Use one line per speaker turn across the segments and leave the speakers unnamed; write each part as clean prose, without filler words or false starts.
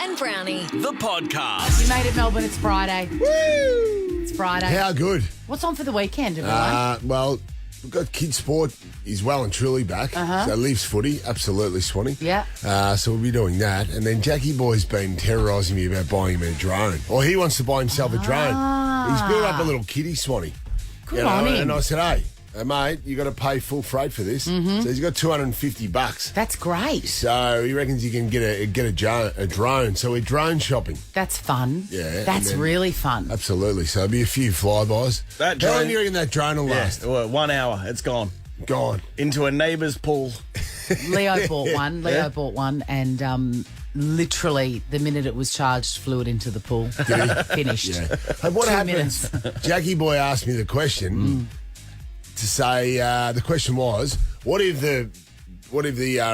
and Brownie.
The podcast.
You made it, Melbourne. It's Friday.
Woo!
It's Friday.
How good?
What's on for the weekend, everyone?
Well, we've got kids' sport is well and truly back. So Leafs footy, absolutely Swanee.
Yeah.
So we'll be doing that. And then Jackie Boy's been terrorising me about buying him a drone. Or he wants to buy himself a drone. He's built up a little kiddie Swanee.
Good on him.
And I said, hey, mate, you got to pay full freight for this. So he's got $250.
That's great.
So he reckons you can get a drone. So we're drone shopping.
That's fun.
Yeah.
That's really fun.
Absolutely. So there'll be a few flybys.
That
How
drone-
long do you reckon that drone will last?
Well, 1 hour. It's gone.
Gone.
Into a neighbour's pool.
Leo bought one. And literally the minute it was charged, flew it into the pool. Finished.
Yeah. Hey, what
2
happens?
minutes.
Jackie Boy asked me the question to say, the question was, what if the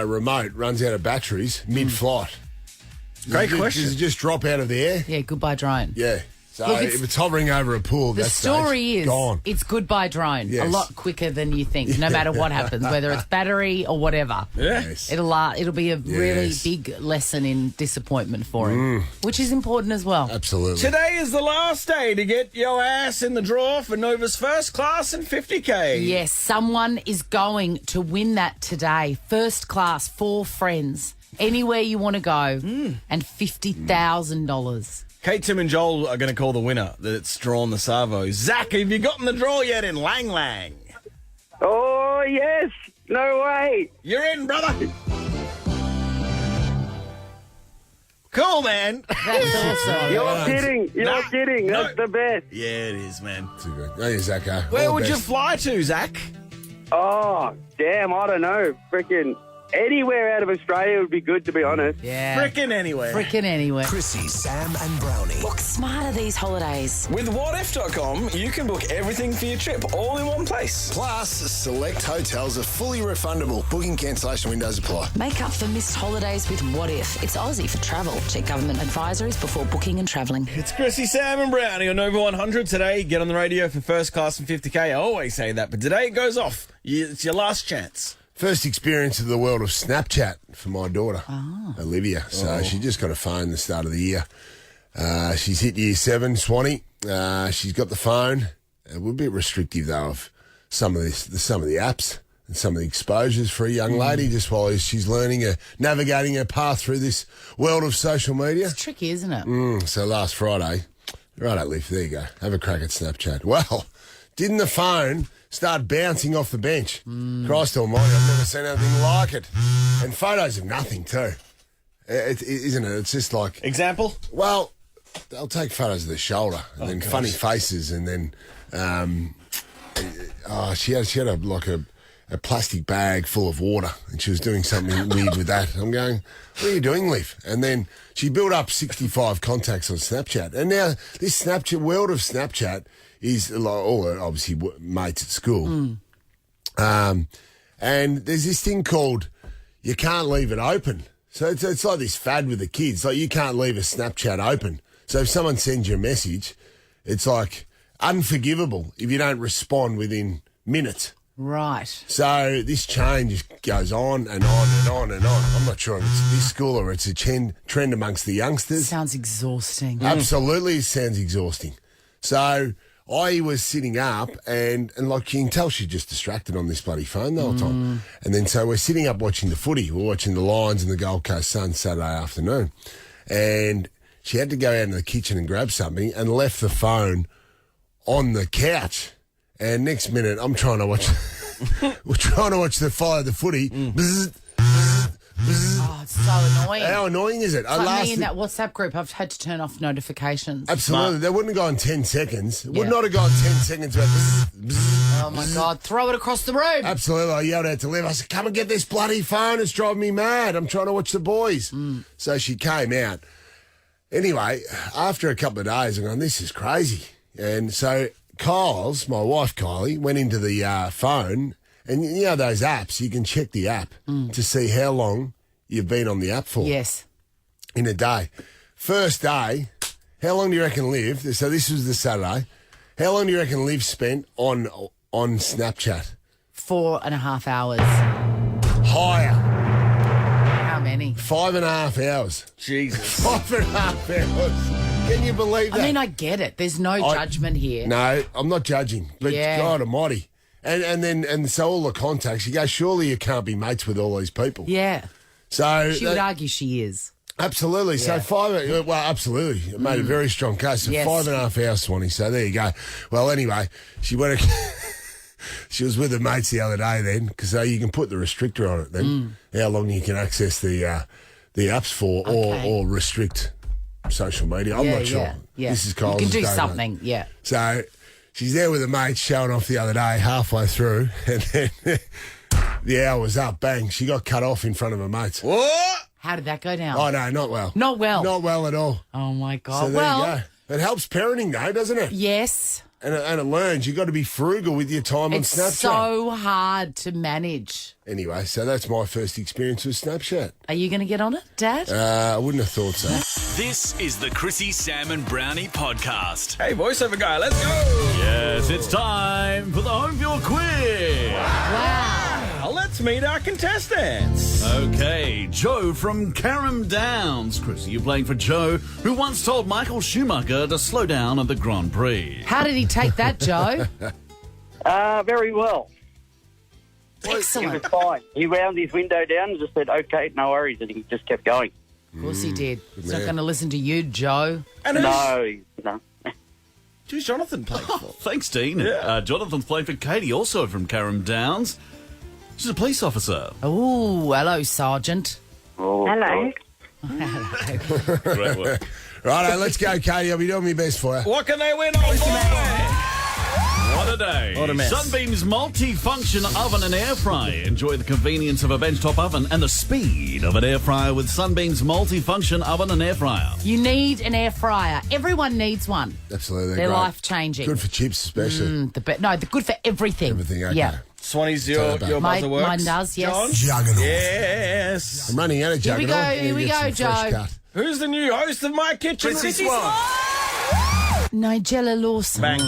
remote runs out of batteries mid-flight?
Great question.
Does it just drop out of the air?
Yeah, goodbye drone.
Yeah. So
Look,
if it's hovering over a pool,
The story is
gone.
it's goodbye drone.
Yes.
A lot quicker than you think, no matter what happens, whether it's battery or whatever.
Yeah.
Yes.
It'll be a really
Yes.
big lesson in disappointment for him, which is important as well.
Absolutely.
Today is the last day to get your ass in the draw for Nova's first class and 50K.
Yes, someone is going to win that today. First class, 4 friends, anywhere you want to go, and $50,000.
Kate, Tim and Joel are going to call the winner that's drawn the Savo. Zach, have you gotten the draw yet in Lang Lang?
Oh, yes. No way.
You're in, brother. Cool, man.
That's awesome.
You're kidding. You're kidding. That's the best.
Yeah, it is, man.
Hey, Zach.
Where would you fly to, Zach?
Oh, damn. I don't know. Freaking anywhere out of Australia would be good, to be honest.
Yeah.
Frickin' anywhere.
Frickin' anywhere.
Chrissie, Sam and Brownie.
Look smarter these holidays.
With whatif.com, you can book everything for your trip all in one place.
Plus, select hotels are fully refundable. Booking cancellation windows apply.
Make up for missed holidays with What If. It's Aussie for travel. Check government advisories before booking and travelling.
It's Chrissie, Sam and Brownie on Nova 100 today. Get on the radio for first class and 50K. I always say that, but today it goes off. It's your last chance.
First experience of the world of Snapchat for my daughter, Olivia. So she just got a phone the start of the year. She's hit year 7, Swanee. She's got the phone. We're a bit restrictive, though, of some of the apps and some of the exposures for a young lady, just while she's learning, navigating her path through this world of social media.
It's tricky, isn't it?
So last Friday, right, Liv, there you go. Have a crack at Snapchat. Well, didn't the phone start bouncing off the bench? Christ almighty, I've never seen anything like it. And photos of nothing, too. Isn't it? It's just like...
Example?
Well, they'll take photos of the shoulder and then funny faces and then... she had a plastic bag full of water and she was doing something weird with that. I'm going, what are you doing, Liv? And then she built up 65 contacts on Snapchat. And now this world of Snapchat is like all obviously mates at school. And there's this thing called you can't leave it open. So it's like this fad with the kids. Like you can't leave a Snapchat open. So if someone sends you a message, it's like unforgivable if you don't respond within minutes.
Right.
So this change goes on and on and on and on. I'm not sure if it's this school or it's a trend amongst the youngsters.
Sounds exhausting.
Absolutely, it sounds exhausting. So I was sitting up and like you can tell she's just distracted on this bloody phone the whole time. And then so we're sitting up watching the footy. We're watching the Lions and the Gold Coast Suns Saturday afternoon. And she had to go out into the kitchen and grab something and left the phone on the couch. And next minute I'm trying to watch we're trying to follow the footy. Bzz, bzz, bzz.
Oh, it's so annoying.
How annoying is it?
Like me in that WhatsApp group, I've had to turn off notifications.
Absolutely. They wouldn't have gone 10 seconds. It would not have gone 10 seconds. About
Oh, my God. Throw it across the room.
Absolutely. I yelled out to Liv. I said, come and get this bloody phone. It's driving me mad. I'm trying to watch the boys. So she came out. Anyway, after a couple of days, I'm going, this is crazy. And so my wife Kylie, went into the phone. And you know those apps, you can check the app to see how long you've been on the app for.
Yes.
In a day. First day, how long do you reckon Liv, so this was the Saturday, how long do you reckon Liv spent on Snapchat?
4.5 hours.
Higher.
How many.
5.5 hours.
Jesus.
5.5 hours. Can you believe that?
I mean, I get it. There's no judgment here.
No, I'm not judging. But
Yeah.
God almighty. And so all the contacts, you go, surely you can't be mates with all these people.
Yeah.
So
She would argue she is.
absolutely.
Yeah.
So absolutely. It made a very strong case. So
Yes.
5.5 hours, Swanee. So there you go. Well, anyway, she went. She was with her mates the other day then, because you can put the restrictor on it then, how long you can access the apps for, or restrict social media. I'm not sure.
Yeah.
This is Kyle's
You can do
day, mate.
something, yeah.
So she's there with her mates showing off the other day, halfway through, and then the hour was up, bang, she got cut off in front of her mates.
What?
How did that go down?
Oh, no, not well.
Not well.
Not well at all.
Oh, my God.
So there you go. It helps parenting, though, doesn't it?
Yes.
And it learns you've got to be frugal with your time
It's
on Snapchat.
so hard to manage.
Anyway, so that's my first experience with Snapchat.
Are you going to get on it, Dad?
I wouldn't have thought so.
This is the Chrissie, Sam and Brownie podcast.
Hey, voiceover guy, let's go.
Yes, it's time for the Home Viewer Quiz.
Wow.
Now let's meet our contestants.
Okay, Joe from Carrum Downs. Chrissie, you're playing for Joe, who once told Michael Schumacher to slow down at the Grand Prix.
How did he take that, Joe?
Very well. He
Excellent.
was fine. He wound his window down and just said, okay, no worries, and he just kept going.
Of course he did. He's not
man.
going to listen to you, Joe.
And
No.
who's Jonathan playing for?
Thanks, Dean.
Yeah.
Jonathan's playing for Katie, also from Carrum Downs. She's a police officer.
Oh, hello, Sergeant.
Oh,
Hello.
Great work.
Righto, let's go, Katie. I'll be doing my best for you.
What can they win on boy?
What a day.
What a mess.
Sunbeam's multi-function oven and air fryer. Enjoy the convenience of a benchtop oven and the speed of an air fryer with Sunbeam's multi-function oven and air fryer.
You need an air fryer. Everyone needs one.
Absolutely.
They're
great.
life-changing.
Good for chips, especially.
They're good for everything.
Everything, okay.
Yeah.
Swanee's
Tell
your
her about
buzzer works.
Mine does, yes.
John?
Juggernaut.
Yes.
I'm running out of
Here we
juggernaut.
go,
I'm gonna
here we
get
go,
some fresh
Joe.
cut.
Who's the new host of My Kitchen?
Chrissie
Nigella Lawson.
Bang.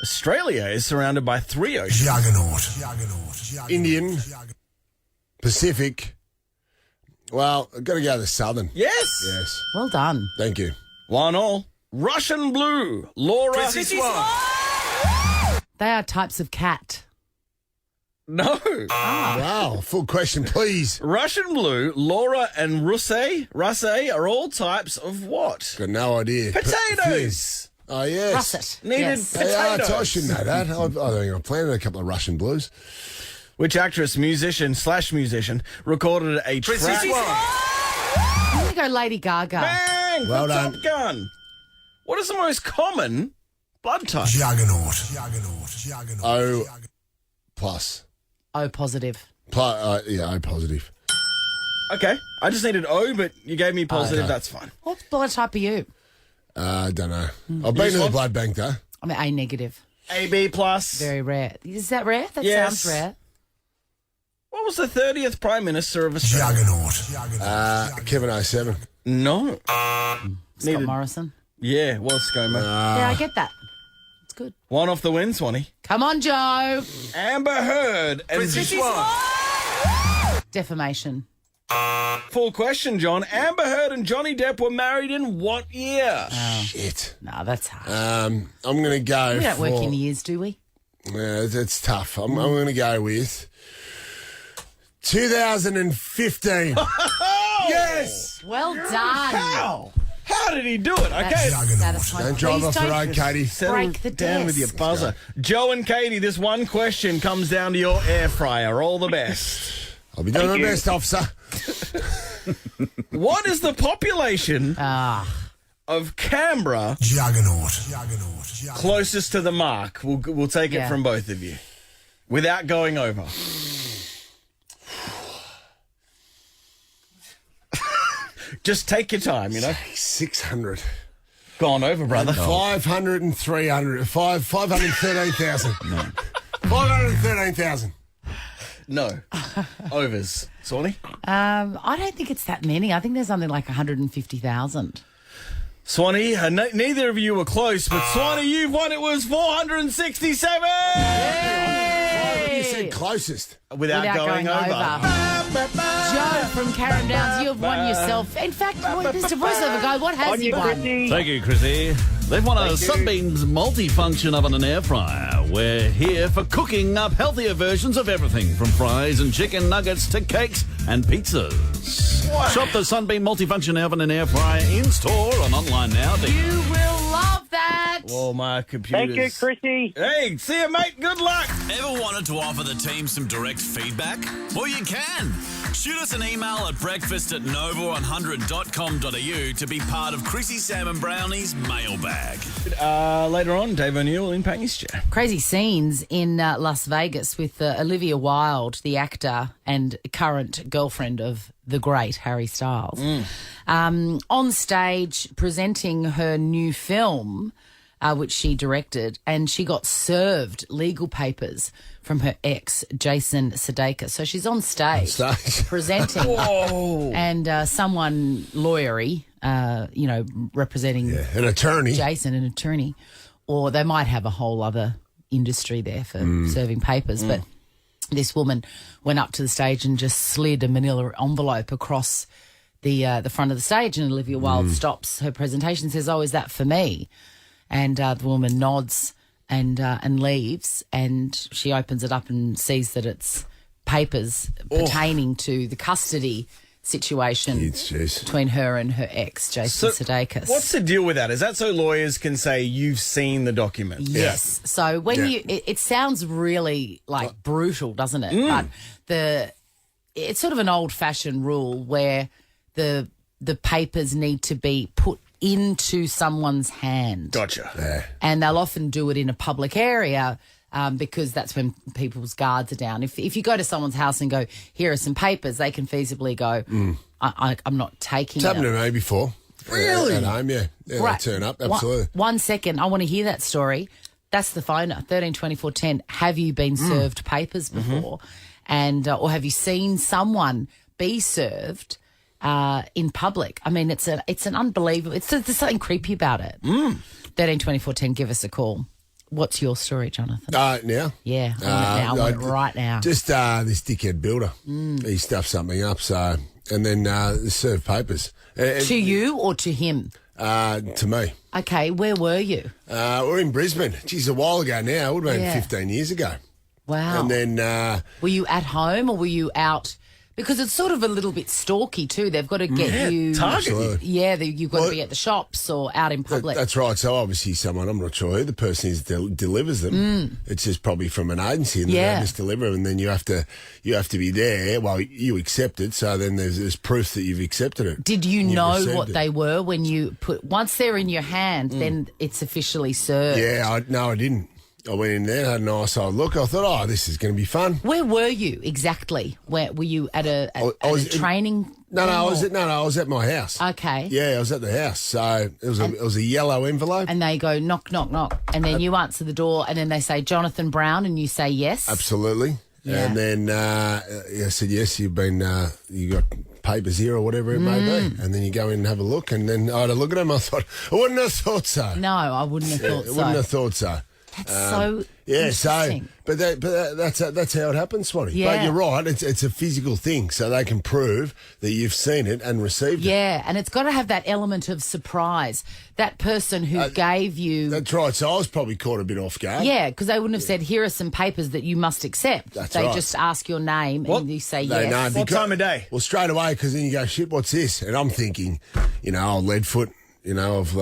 Australia is surrounded by 3 oceans.
Juggernaut. Indian. Pacific. Well, I've got to go to the southern.
Yes.
Yes.
Well done.
Thank you.
1-1. Russian blue. Laura.
They are types of cat.
No.
Wow. Full question, please.
Russian blue, Laura and Russe are all types of what?
Got no idea.
Potatoes.
Oh, yes.
Russet.
Needed
Yes.
potatoes.
I should know that. I think I planted a couple of Russian blues.
Which actress, musician recorded a track?
I'm going to go Lady Gaga.
Bang!
Well
for
done.
Top Gun. What is the most common blood type?
Juggernaut.
O plus.
O positive.
Yeah, O positive.
Okay, I just needed O, but you gave me positive.
Okay.
That's fine.
What blood type are you?
I don't know. I've been to the blood bank, though.
I'm A negative.
AB plus.
Very rare. Is that rare? That
Yes.
sounds rare.
What was the 30th Prime Minister of Australia?
Juggernaut.
Kevin 07.
No.
Scott
Needed-
Morrison.
Yeah, was ScoMo.
Yeah, I get that. It's good.
One off the win, Swanee.
Come on, Joe.
Amber Heard and
Defamation.
Full question, John. Amber Heard and Johnny Depp were married in what year?
Shit.
No, that's hard.
I'm going to go
we don't
for...
work in years, do we?
Yeah, that's tough. I'm going to go with 2015. Yes!
Well done.
How? How did he do it? Okay.
That's satisfying.
Don't drive
Please
off the
don't
road, Katie.
Settle
break the
down with your
desk.
buzzer. Joe and Katie, this one question comes down to your air fryer. All the best.
I'll be doing my best, officer.
What is the population of Canberra
Juggernaut.
closest to the mark? We'll take it
Yeah.
from both of you without going over. Just take your time,
600.
Gone over, brother.
500 and 300. 513,000. 513,000.
No. Overs. Swanee?
I don't think it's that many. I think there's something like 150,000.
Swanee, neither of you were close, but Swanee, you've won. It was 467!
You said closest.
Without going over.
Joe from Karen Downs. You have won yourself. In fact, Mr. Voiceover Guy, what has he won?
Thank you, Chrissie. They've won a Sunbeam's multifunction oven and air fryer. We're here for cooking up healthier versions of everything, from fries and chicken nuggets to cakes and pizzas. Shop the Sunbeam multifunction oven and air fryer in store and online now.
You will love that.
Oh, my computers.
Thank you, Chrissie.
Hey, see you, mate. Good luck.
Ever wanted to offer the team some direct feedback? Well, you can. Shoot us an email at breakfast@nova100.com.au to be part of Chrissie, Sam and Brownie's mailbag.
Later on, Dave O'Neill in Pangy's chair.
Crazy scenes in Las Vegas with Olivia Wilde, the actor and current girlfriend of the great Harry Styles, on stage presenting her new film, which she directed, and she got served legal papers from her ex, Jason Sudeikis. So she's on stage. Presenting.
Whoa.
And someone lawyery, representing
an attorney.
Jason, an attorney. Or they might have a whole other industry there for serving papers. But this woman went up to the stage and just slid a manila envelope across the front of the stage, and Olivia Wilde stops her presentation and says, "Oh, is that for me?" And the woman nods and leaves, and she opens it up and sees that it's papers pertaining to the custody situation between her and her ex, Jason Sudeikis.
What's the deal with that? Is that so lawyers can say you've seen the document?
Yes. Yeah. So when it sounds really brutal, doesn't it? But it's sort of an old-fashioned rule where the papers need to be put into someone's hand.
Gotcha.
Yeah.
And they'll often do it in a public area because that's when people's guards are down. If you go to someone's house and go, here are some papers, they can feasibly go, I'm not taking
It's
them.
happened to me before.
Really?
At home, yeah.
Right.
They turn up, absolutely.
One second, I want to hear that story. That's the phoner, 13 24 10. Have you been served papers before? And or have you seen someone be served in public? I mean, it's an unbelievable. There's something creepy about it. 13 24 10. Give us a call. What's your story, Jonathan?
Now?
Yeah, I want it right now.
Just this dickhead builder. He stuffed something up, and then served papers.
To you or to him?
To me.
Okay, where were you?
We're in Brisbane. Geez, a while ago now. It would have been 15 years ago.
Wow.
And then...
were you at home or were you out? Because it's sort of a little bit stalky too. They've got to get you...
targeted.
Yeah, you've got to be at the shops or out in public.
That's right. So obviously someone, I'm not sure who the person is that delivers them. It's just probably from an agency and they just deliver them, and then you have to be there. Well, you accept it, so then there's proof that you've accepted it.
Did you know what they were when you once they're in your hand, then it's officially served?
Yeah, I didn't. I went in there, had a nice old look. I thought, this is going to be fun.
Where were you exactly? Where were you at a training?
I was at my house.
Okay.
Yeah, I was at the house. So it was a yellow envelope.
And they go knock, knock, knock, and then you answer the door, and then they say Jonathan Brown, and you say yes.
Absolutely. Yeah. And then I said yes. You got papers here or whatever it may be, and then you go in and have a look, and then I had a look at them. I thought, I wouldn't have thought so.
No, I wouldn't have thought so.
Wouldn't have thought so.
That's so interesting.
But that's how it happens, Swatty.
Yeah.
But you're right, it's a physical thing, so they can prove that you've seen it and received it.
Yeah, and it's got to have that element of surprise. That person who gave you...
That's right, so I was probably caught a bit off guard.
Yeah, because they wouldn't have said, here are some papers that you must accept. They just ask your name and you say yes.
What time of day?
Well, straight away, because then you go, shit, what's this? And I'm thinking, old Leadfoot, have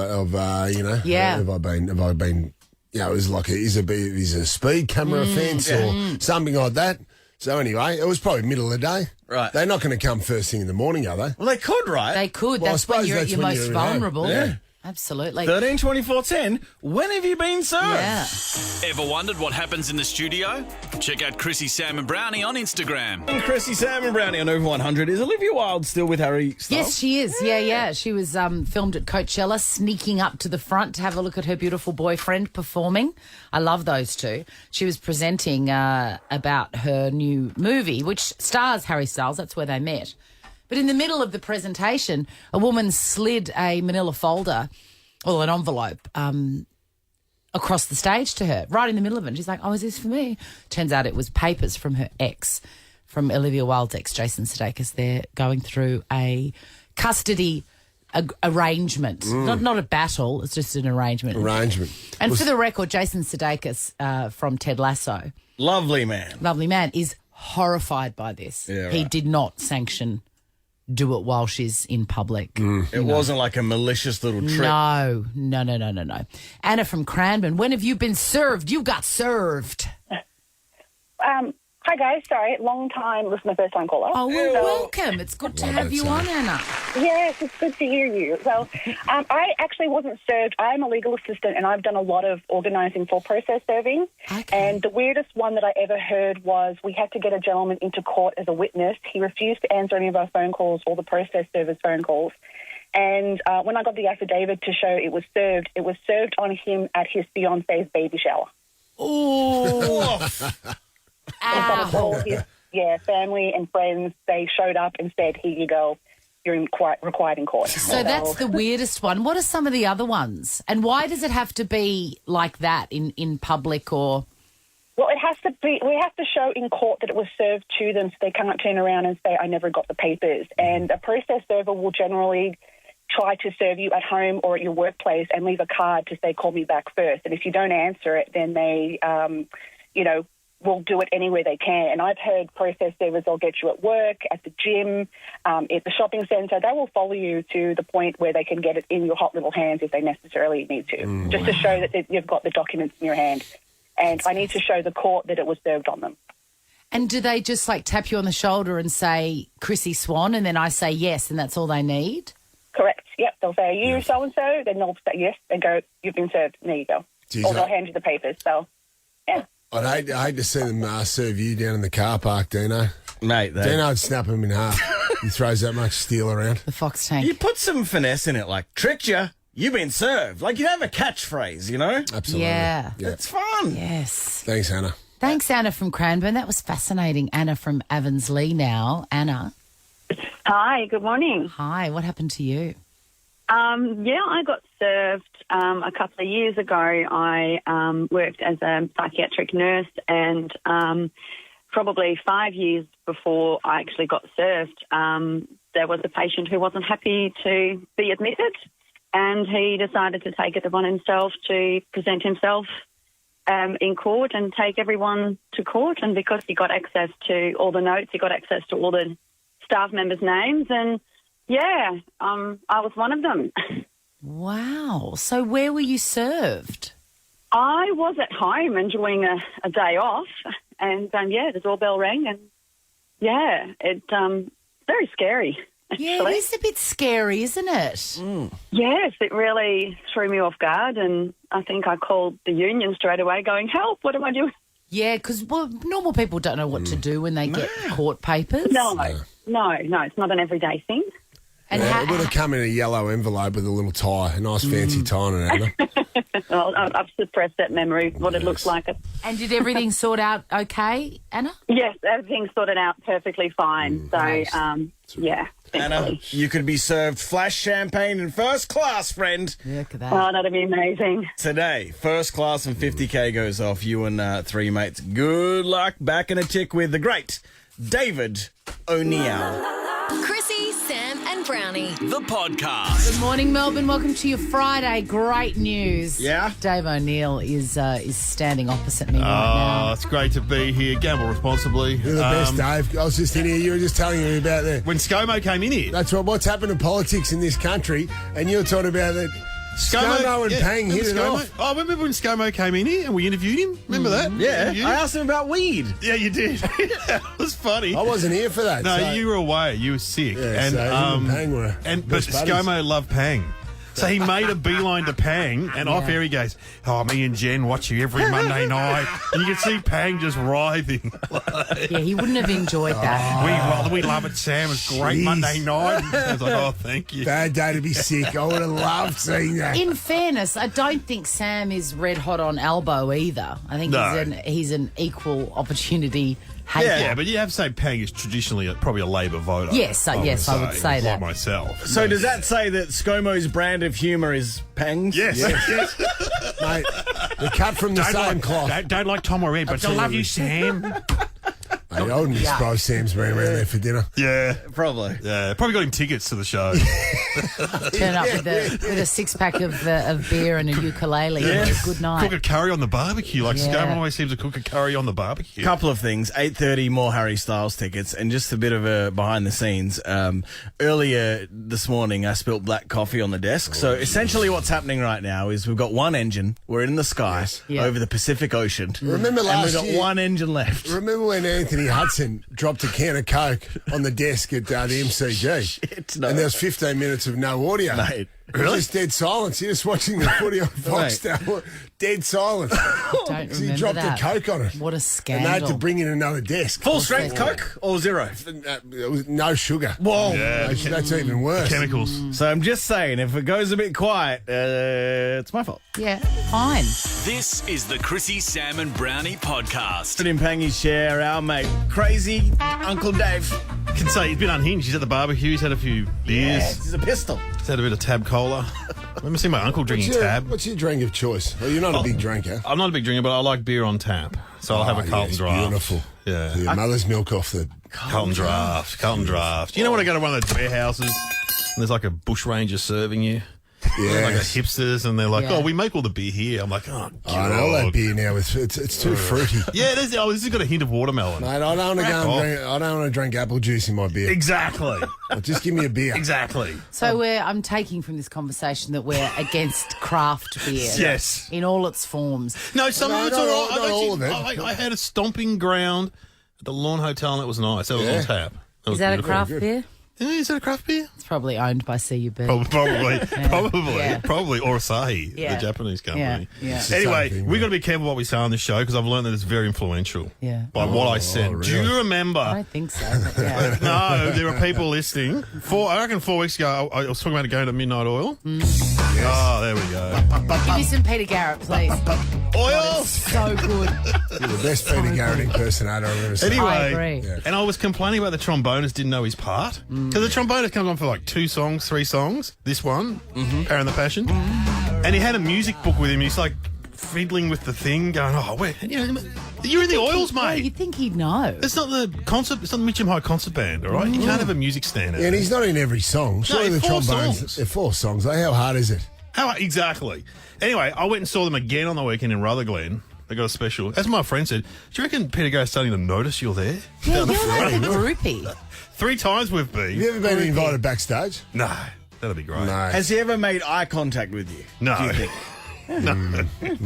I been... it was like is a speed camera offence or something like that. So anyway, it was probably middle of the day.
Right.
They're not going to come first thing in the morning, are they?
Well, they could, right?
They could.
Well,
that's when you're at your most
you're
vulnerable.
Yeah.
Absolutely.
13 24 10. When have you been served?
Yeah.
Ever wondered what happens in the studio? Check out Chrissie, Sam and Brownie on Instagram.
And Chrissie, Sam and Brownie on Over 100. Is Olivia Wilde still with Harry Styles?
Yes, she is. Yeah. She was filmed at Coachella, sneaking up to the front to have a look at her beautiful boyfriend performing. I love those two. She was presenting about her new movie, which stars Harry Styles. That's where they met. But in the middle of the presentation, a woman slid a manila folder, or an envelope, across the stage to her, right in the middle of it. And she's like, is this for me? Turns out it was papers from her ex from Olivia Wilde's ex, Jason Sudeikis. They're going through a custody arrangement. Not a battle, it's just an arrangement. And for the record, Jason Sudeikis from Ted Lasso,
Lovely man,
is horrified by this.
Yeah,
He
right.
did not sanction do it while she's in public.
It wasn't like a malicious little trick.
No. Anna from Cranbourne, when have you been served? You got served.
Hi guys, sorry, long time listener, first time caller.
Oh, well, welcome. It's good to have you on, Anna.
Yes, it's good to hear you. So, I actually wasn't served. I'm a legal assistant and I've done a lot of organising for process serving.
Okay.
And the weirdest one that I ever heard was we had to get a gentleman into court as a witness. He refused to answer any of our phone calls or the process server's phone calls. And when I got the affidavit to show it was served on him at his fiance's baby shower.
Oh.
In front of all his family and friends, they showed up and said, "Here you go, you're required in court."
So that's the weirdest one. What are some of the other ones? And why does it have to be like that in public or?
Well, it has to be. We have to show in court that it was served to them, so they can't turn around and say, "I never got the papers." And a process server will generally try to serve you at home or at your workplace and leave a card to say, "Call me back first." And if you don't answer it, then they, will do it anywhere they can. And I've heard process servers, they'll get you at work, at the gym, at the shopping centre. They will follow you to the point where they can get it in your hot little hands if they necessarily need to, just to show that you've got the documents in your hand. And I need to show the court that it was served on them.
And do they just tap you on the shoulder and say, Chrissie Swan, and then I say yes, and that's all they need?
Correct. Yep. They'll say, "Are you so-and-so?" Then they'll say yes and go, "You've been served." And there you go.
Jeez,
or they'll hand you the papers. So, yeah.
I'd hate to see them serve you down in the car park, Deano.
Mate,
Deano'd snap him in half. He throws that much steel around.
The fox tank.
you put some finesse in it, like, tricked you, you've been served. Like, you have a catchphrase, you know?
Absolutely.
Yeah.
It's fun.
Yes.
Thanks, Anna.
Thanks, Anna from Cranbourne. That was fascinating. Anna from Avonslea now. Anna.
Hi, good morning.
Hi, what happened to you?
I got served a couple of years ago. I worked as a psychiatric nurse, and probably 5 years before I actually got served, there was a patient who wasn't happy to be admitted, and he decided to take it upon himself to present himself in court and take everyone to court. And because he got access to all the notes, he got access to all the staff members' names, and I was one of them.
Wow. So where were you served?
I was at home enjoying a day off, and the doorbell rang, and it's very scary. Actually.
Yeah, it is a bit scary, isn't it?
Yes, it really threw me off guard, and I think I called the union straight away going, "Help, what am I doing?"
Yeah, because normal people don't know what to do when they get court papers.
No, it's not an everyday thing.
And
it would have come in a yellow envelope with a little tie, a nice fancy tie on it, Anna.
Well, I've suppressed that memory, what it looks like.
And did everything sort out okay, Anna?
Yes, everything sorted out perfectly fine.
Anna, you could be served flash champagne in first class, friend.
Yeah, look at that.
Oh, that'd be amazing.
Today, first class and 50K goes off. You and three mates. Good luck back in a tick with the great David O'Neill.
Chrissie, Sam and Brownie.
The podcast.
Good morning, Melbourne. Welcome to your Friday. Great news.
Yeah?
Dave O'Neill is standing opposite me right now.
Oh, it's great to be here. Gamble responsibly.
You're the best, Dave. I was just in here. You were just telling me about that.
When ScoMo came in here.
That's what's happened to politics in this country, and you're talking about that. ScoMo and Pang hit it off.
Oh, remember when ScoMo came in here and we interviewed him? Remember that?
Yeah, I asked him about weed.
Yeah, you did. It was funny.
I wasn't here for that.
No,
so.
you were away. You were sick.
Yeah,
and
so him and Pang were
but
best buddies.
ScoMo loved Pang. So he made a beeline to Pang, and off air he goes, "Oh, me and Jen watch you every Monday night." And you can see Pang just writhing.
Yeah, he wouldn't have enjoyed that.
We love it, Sam. It's great Monday night. I was like, "Oh, thank you."
Bad day to be sick. I would have loved seeing that.
In fairness, I don't think Sam is red hot on elbow either. I think he's an equal opportunity hater.
Yeah, but you have to say Pang is traditionally probably a Labor voter.
Yes, I would say that.
Like myself.
So does that say that ScoMo's brand of humour is Pang's?
Yes.
Yes. Mate, they're cut from the same cloth.
Don't like Tom or Ed, but I love you, Sam.
I wouldn't be surprised Sam's been around there for dinner.
Yeah.
Probably.
Yeah. Probably got him tickets to the show.
Turn up with a 6-pack of beer and a ukulele.
Yeah.
And a good night.
Cook a curry on the barbecue. Like, Scone always seems to cook a curry on the barbecue.
Couple of things. 8:30 more Harry Styles tickets, and just a bit of a behind the scenes. Earlier this morning, I spilt black coffee on the desk. So essentially, what's happening right now is we've got one engine. We're in the sky over the Pacific Ocean.
Remember last
and we've got
year,
one engine left.
Remember when Anthony Hudson dropped a can of Coke on the desk at the MCG?
Shit, no.
And there was 15 minutes of no audio.
Mate.
Really? Just dead silence. You're just watching the footy on Foxtel. Dead silence.
Don't
So he
remember
dropped
that.
a Coke on it.
What a
And
scandal.
they had to bring in another desk.
Full strength Coke or zero?
It was no sugar.
Whoa.
Yeah.
That's even worse.
Chemicals.
So I'm just saying, if it goes a bit quiet, it's my fault.
Yeah, fine.
This is the Chrissie, Sam and Brownie podcast.
Stood in Pangy's chair, our mate, crazy Uncle Dave.
Can say he's been unhinged. He's at the barbecue. He's had a few beers.
He's a pistol.
He's had a bit of Tab Cola. I remember seeing my uncle drinking Tab.
What's your drink of choice? Well, you're not a big drinker.
I'm not a big drinker, but I like beer on tap. So I'll have a Carlton Draft.
Beautiful.
Yeah.
Your mother's milk off the...
Carlton Draft. Carlton Draft. You know when I go to one of those warehouses and there's like a bushranger serving you?
Yeah.
Like the hipsters, and they're like,
Yeah.
"Oh, we make all the beer here." I'm like, "Oh, God."
I know that beer now. It's too fruity.
Yeah, this has got a hint of watermelon.
Mate, I don't want to go and drink. I don't want to drink apple juice in my beer.
Exactly.
Just give me a beer.
Exactly.
So I'm taking from this conversation that we're against craft beer.
Yes.
In all its forms.
No, some of it's
not
all right.
not all of it.
I had a stomping ground at the Lawn Hotel, and that was nice. That was on tap.
Is that a
beautiful.
craft beer?
Yeah, is that a craft beer?
It's probably owned by CUB.
Probably, or Asahi,
Yeah.
the Japanese company.
Yeah.
the
Anyway,
same thing,
we've got to be careful what we say on this show because I've learned that it's very influential.
Yeah.
By what I said.
really?
Do you remember?
I don't think so. But yeah.
No, there were people listening. I reckon 4 weeks ago, I was talking about going to Midnight Oil. Oh, there we go.
Give me some Peter Garrett, please.
Oil!
So good.
You're the best Peter Garrett impersonator I've ever seen.
Anyway,
I agree.
and I was complaining about the trombonist didn't know his part. Because the trombonist comes on for like 2 songs, 3 songs. This one, Power and the Passion. And he had a music book with him. He's like fiddling with the thing, going, "Oh, where? You're in the Oils,
Well,
mate.
you'd think he'd know.
It's not the concert. It's not the Mitcham High Concert Band, all right? You can't have a music stand.
Yeah, and he's not in every song. Surely the
4
trombones.
songs.
They're 4 songs. How hard is it?
How exactly? Anyway, I went and saw them again on the weekend in Rutherglen. They got a special. As my friend said, do you reckon Peter Garrett's starting to notice you're there?
Yeah,
Down the
you're like a
front.
groupie.
3 times we've been.
Have you ever been invited backstage?
No, that'd be great.
No.
Has he ever made eye contact with you?
No.
Do you think?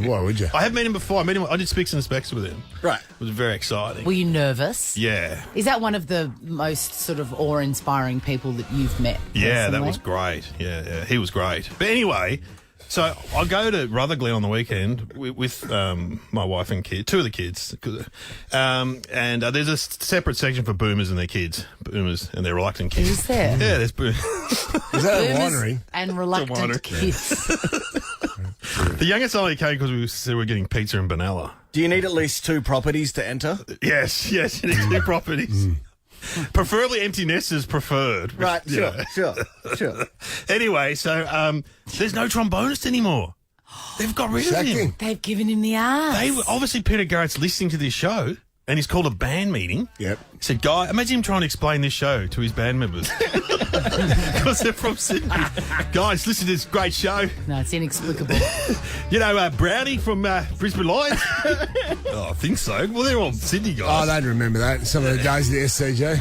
Why would you?
I have met him before. I did Specs and Specs with him.
Right.
It was very exciting.
Were you nervous?
Yeah.
Is that one of the most sort of awe-inspiring people that you've met?
Yeah, that
recently?
was great. Yeah, he was great. But anyway, so I go to Rutherglen on the weekend with my wife and kid, 2 of the kids. And there's a separate section for boomers and their kids. Boomers and their reluctant kids.
Is there?
Yeah, there's boomers.
Is that a
Boomers
winery?
and
winery.
reluctant kids.
The youngest only came because we said we're getting pizza and Benalla.
Do you need at least 2 properties to enter?
Yes, you need 2 properties. Preferably empty nesters preferred.
Right,
Yeah.
sure.
Anyway, so there's no trombonist anymore. They've got rid of him.
Shocking.
They've given him the arse.
Obviously Peter Garrett's listening to this show and he's called a band meeting.
Yep.
He said, "Guy, imagine him trying to explain this show to his band members." Because they're from Sydney. "Guys, listen to this great show.
No, it's inexplicable.
You know, Browny from Brisbane Lions?" "Oh, I think so." "Well, they're all Sydney
Oh,
guys."
they'd remember that. Some of the days at the SCG.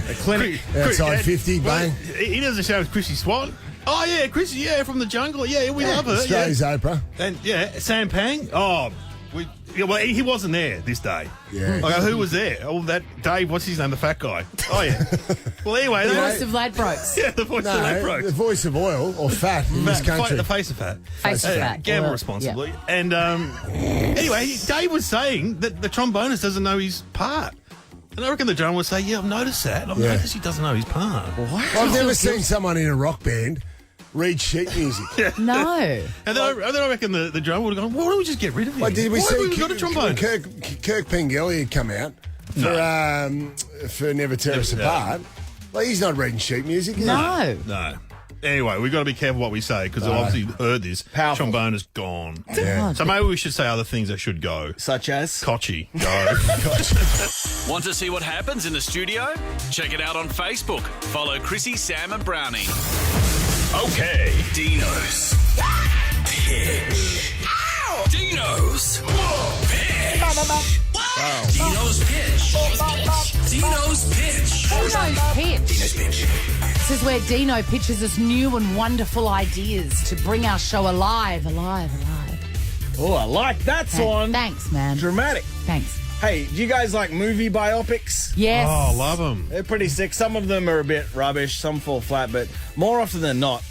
The clinic.
Outside 50, bang.
He does a show with Chrissie Swan. "Oh, yeah, Chrissie, yeah, from the jungle. Yeah, we love her."
Australia's Oprah.
And, Sam Pang. Oh, he wasn't there this day.
Yeah.
I go, who was there? Oh, that Dave, what's his name? The fat guy. Oh, yeah. Well, anyway.
The voice of Ladbrokes.
Yeah, the voice of Ladbrokes.
The voice of oil or fat in this country.
The face of fat.
Face of fat.
Gamble
Or-
responsibly.
yeah.
And anyway, Dave was saying that the trombonist doesn't know his part. And I reckon the drummer would say, "Yeah, I've noticed that. I've noticed he doesn't know his part."
I've never seen someone in a rock band read sheet music.
No.
And then I reckon the drummer would have gone, "Why don't we just get rid of him?
Like, did we
Why
see
have we got a trombone?"
Kirk Pengelly had come out for Never Tear Us Apart. Like, he's not reading sheet music, is he?
No.
No. Anyway, we've got to be careful what we say because I've obviously heard this.
Powerful.
Trombone is gone.
Yeah.
So maybe we should say other things that should go.
Such as?
Kochi, go.
Want to see what happens in the studio? Check it out on Facebook. Follow Chrissie, Sam and Brownie. Okay, Dino's pitch. Dino's pitch. Dino's pitch. Dino's pitch.
Dino's pitch.
Dino's pitch.
This is where Deano pitches us new and wonderful ideas to bring our show alive.
Oh, I like that song.
Thanks, man.
Dramatic.
Thanks.
Hey, do you guys like movie biopics?
Yes.
Oh, love them.
They're pretty sick. Some of them are a bit rubbish, some fall flat, but more often than not,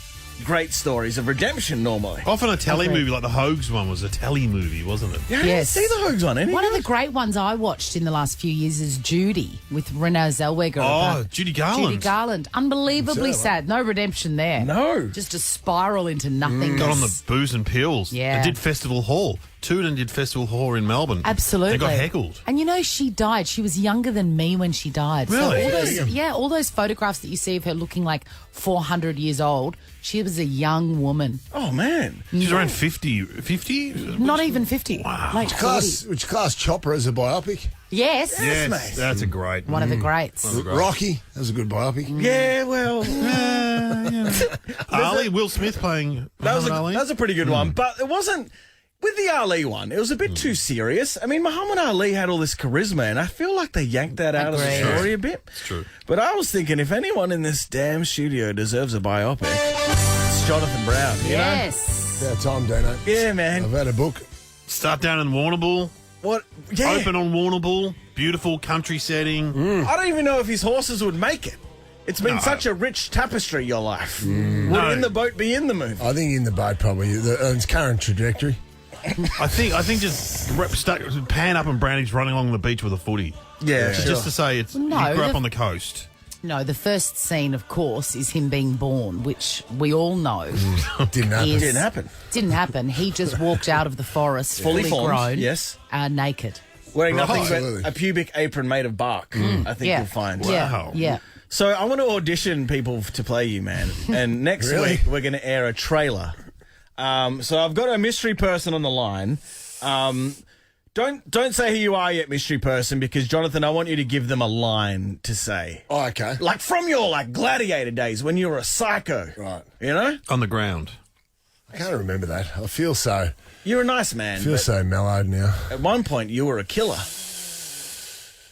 great stories of redemption normally.
Often a telly movie, like the Hogs one was a telly movie, wasn't it?
Yeah, I didn't see the Hogs one.
One of the great ones I watched in the last few years is Judy with Renee Zellweger.
Oh, Judy Garland.
Judy Garland. Unbelievably sad. No redemption there.
No.
Just a spiral into nothingness.
Got on the booze and pills.
Yeah.
And did Festival Hall. Tooden did Festival Hall in Melbourne.
Absolutely.
And got heckled.
And you know, she died. She was younger than me when she died.
Really?
So all those photographs that you see of her looking like 400 years old, she was a young woman.
Oh, man.
She's around 50. 50?
Not even 50.
Wow.
Like
Which class Chopper as a biopic?
Yes.
Yes,
mate.
that's a great
One of the greats.
Rocky, that was a good biopic.
Yeah, well,
Ali, Will Smith playing
that
Ali.
was a pretty good one, but it wasn't. With the Ali one, it was a bit too serious. I mean, Muhammad Ali had all this charisma, and I feel like they yanked that out of the story a bit.
It's true.
But I was thinking, if anyone in this damn studio deserves a biopic, it's Jonathan Brown. You know?
Yes.
About time, Deano.
Yeah, man.
I've had a book.
Start down in Warrnambool.
What? Yeah.
Open on Warrnambool. Beautiful country setting.
I don't even know if his horses would make it. It's been such a rich tapestry, your life. Would In the Boat be in the movie?
I think In the Boat probably. Its current trajectory.
I think just pan up and Brownie's running along the beach with a footy.
Yeah, sure.
Just to say he grew up on the coast.
No, the first scene, of course, is him being born, which we all know.
Didn't happen.
Didn't happen. He just walked out of the forest fully
formed,
grown,
yes,
naked.
Wearing nothing but a pubic apron made of bark, I think you'll find.
Wow. Yeah.
So I want to audition people to play you, man. And next week we're going to air a trailer. So I've got a mystery person on the line. Don't say who you are yet, mystery person, because Jonathan, I want you to give them a line to say.
Oh, okay.
Like from your gladiator days when you were a psycho.
Right.
You know?
On the ground.
I can't remember that. I feel so.
You're a nice man.
I feel so mellowed now.
At one point you were a killer.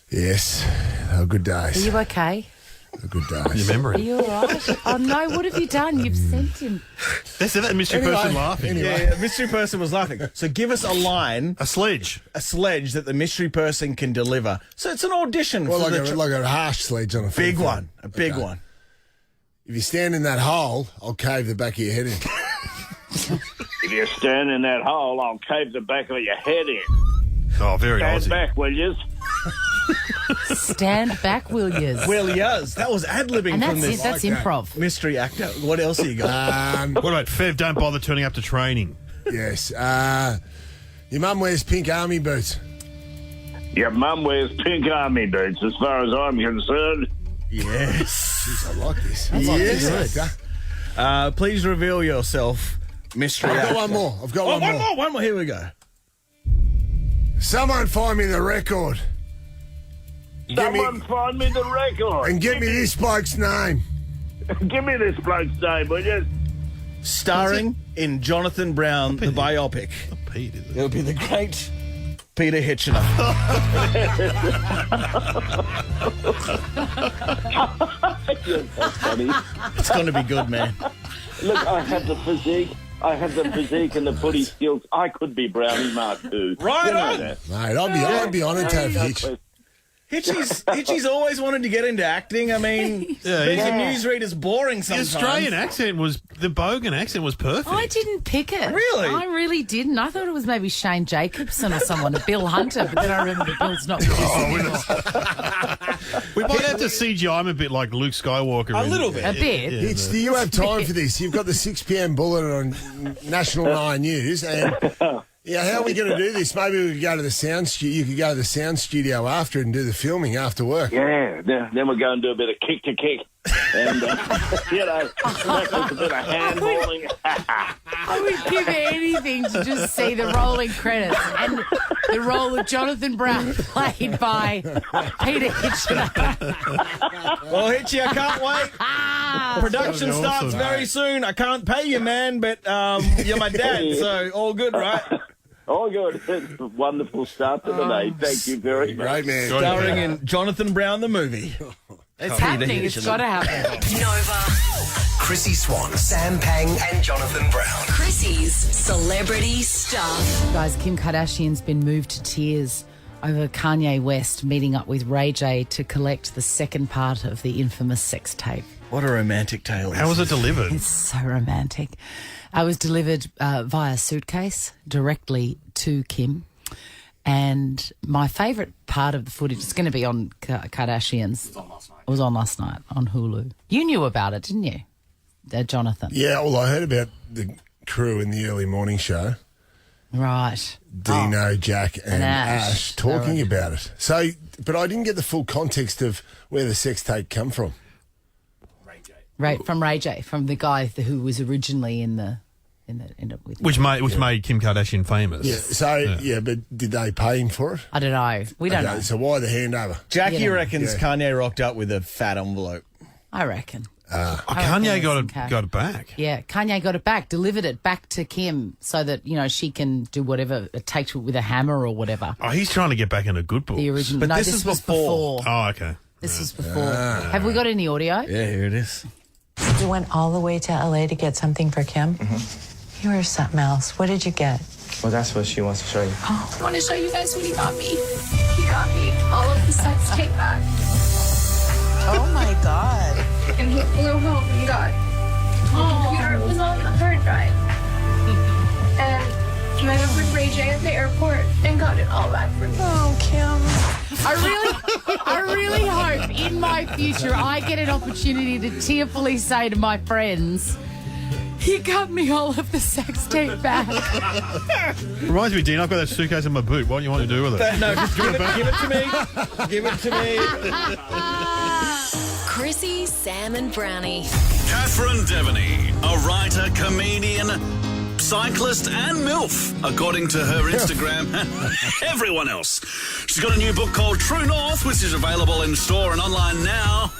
Yes. They were good
Are
days.
you okay?
They were good days.
You remember
Are
it?
you all right? Oh, no. What have you done? You've sent him.
That's that mystery person laughing.
Yeah, the mystery person was laughing. So give us a line.
A sledge
that the mystery person can deliver. So it's an audition
Well,
for
like a harsh sledge on a
big
film.
one. A big one.
If you stand in that hole, I'll cave the back of your head in.
If you stand in that hole, I'll cave the back of your head in.
Oh, very
Stand
Aussie.
back, will you?
Stand back, will yous?
Williams. That was ad-libbing
And
from
that's
this
it. That's improv.
mystery actor. What else have you got?
What about Fev? Don't bother turning up to training.
Yes. Your mum wears pink army boots.
Your mum wears pink army boots, as far as I'm concerned.
Yes.
Jeez, I like this.
Yes. Please reveal yourself, mystery
I've
actor.
got one more. I've got
One more. Here we go.
Someone find me the record.
Someone find me the record.
And give me this bloke's name.
Give me this bloke's name, will you?
Starring in Jonathan Brown, the biopic.
Pete, is it?
It'll be the great Peter Hitchener.
You're so funny.
It's going to be good, man.
Look, I have the physique. I have the physique and the footy skills. I could be Brownie Mark too.
Right
You know
on.
that.
Mate, I'd be honoured to have Hitch.
Hitchy's always wanted to get into acting. I mean, being a newsreader's boring
The
sometimes.
Australian accent was, the Bogan accent was perfect.
I didn't pick it.
Really?
I really didn't. I thought it was maybe Shane Jacobson or someone, Bill Hunter, but then I remember Bill's not with us.
We might have to CGI him a bit like Luke Skywalker.
A little bit.
A bit.
Hitch, do you have time for this? You've got the 6 p.m. bulletin on National 9 News, and how are we going to do this? Maybe we could go to the sound studio. You could go to the sound studio after it and do the filming after work.
Yeah, then we'll go and do a bit of kick to kick. And, that was a bit of handballing.
I would give anything to just see the rolling credits and the role of Jonathan Brown played by Peter Hitchener.
Well, Hitchy, I can't wait. Production starts very soon. I can't pay you, man, but you're my dad, so all good, right?
All good. It's a wonderful start to the day. Thank you very much.
Great man.
Starring in Jonathan Brown, the movie.
It's happening. It's got to happen.
Nova.
Chrissie Swan, Sam Pang, and Jonathan Brown.
Chrissie's Celebrity Stuff.
Guys, Kim Kardashian's been moved to tears over Kanye West meeting up with Ray J to collect the second part of the infamous sex tape.
What a romantic tale.
How was it delivered?
It's so romantic. I was delivered via suitcase directly to Kim. And my favourite part of the footage is going to be on Kardashian's. It was on last night. It was on last night on Hulu. You knew about it, didn't you, Jonathan?
Yeah, well, I heard about the crew in the early morning show.
Right.
Deano, Jack, and Ash talking about it. So, but I didn't get the full context of where the sex tape come from.
From Ray J, from the guy who was originally in the with
Which made Kim Kardashian famous.
Yeah. So but did they pay him for it?
I don't know. We don't know.
So why the handover?
Jackie reckons Kanye rocked up with a fat envelope.
I reckon.
Kanye got it back.
Yeah, Kanye got it back, delivered it back to Kim so that, she can do whatever it takes with a hammer or whatever.
Oh, he's trying to get back into good books.
The original.
But
no,
this was
before.
Oh, okay.
This was before. Have we got any audio?
Yeah, here it is.
You went all the way to LA to get something for Kim? Mm-hmm. You were something else. What did you get?
Well, that's what she wants to show you.
Oh, I want to show you guys what he got me. He got me all of the sex tape back.
Oh, my God.
And he flew home and got the computer. It was on the hard drive. And met up with Ray J at the airport and got it all back for me.
Oh, Kim.
I really hope in my future I get an opportunity to tearfully say to my friends, he got me all of the sex tape back.
Reminds me, Dean, I've got that suitcase in my boot. What do you want to do with it?
No, just give it to me. Give it to me.
Chrissie, Sam and Brownie.
Catherine Deveny, a writer, comedian, cyclist and MILF, according to her Instagram and everyone else. She's got a new book called True North, which is available in store and online now.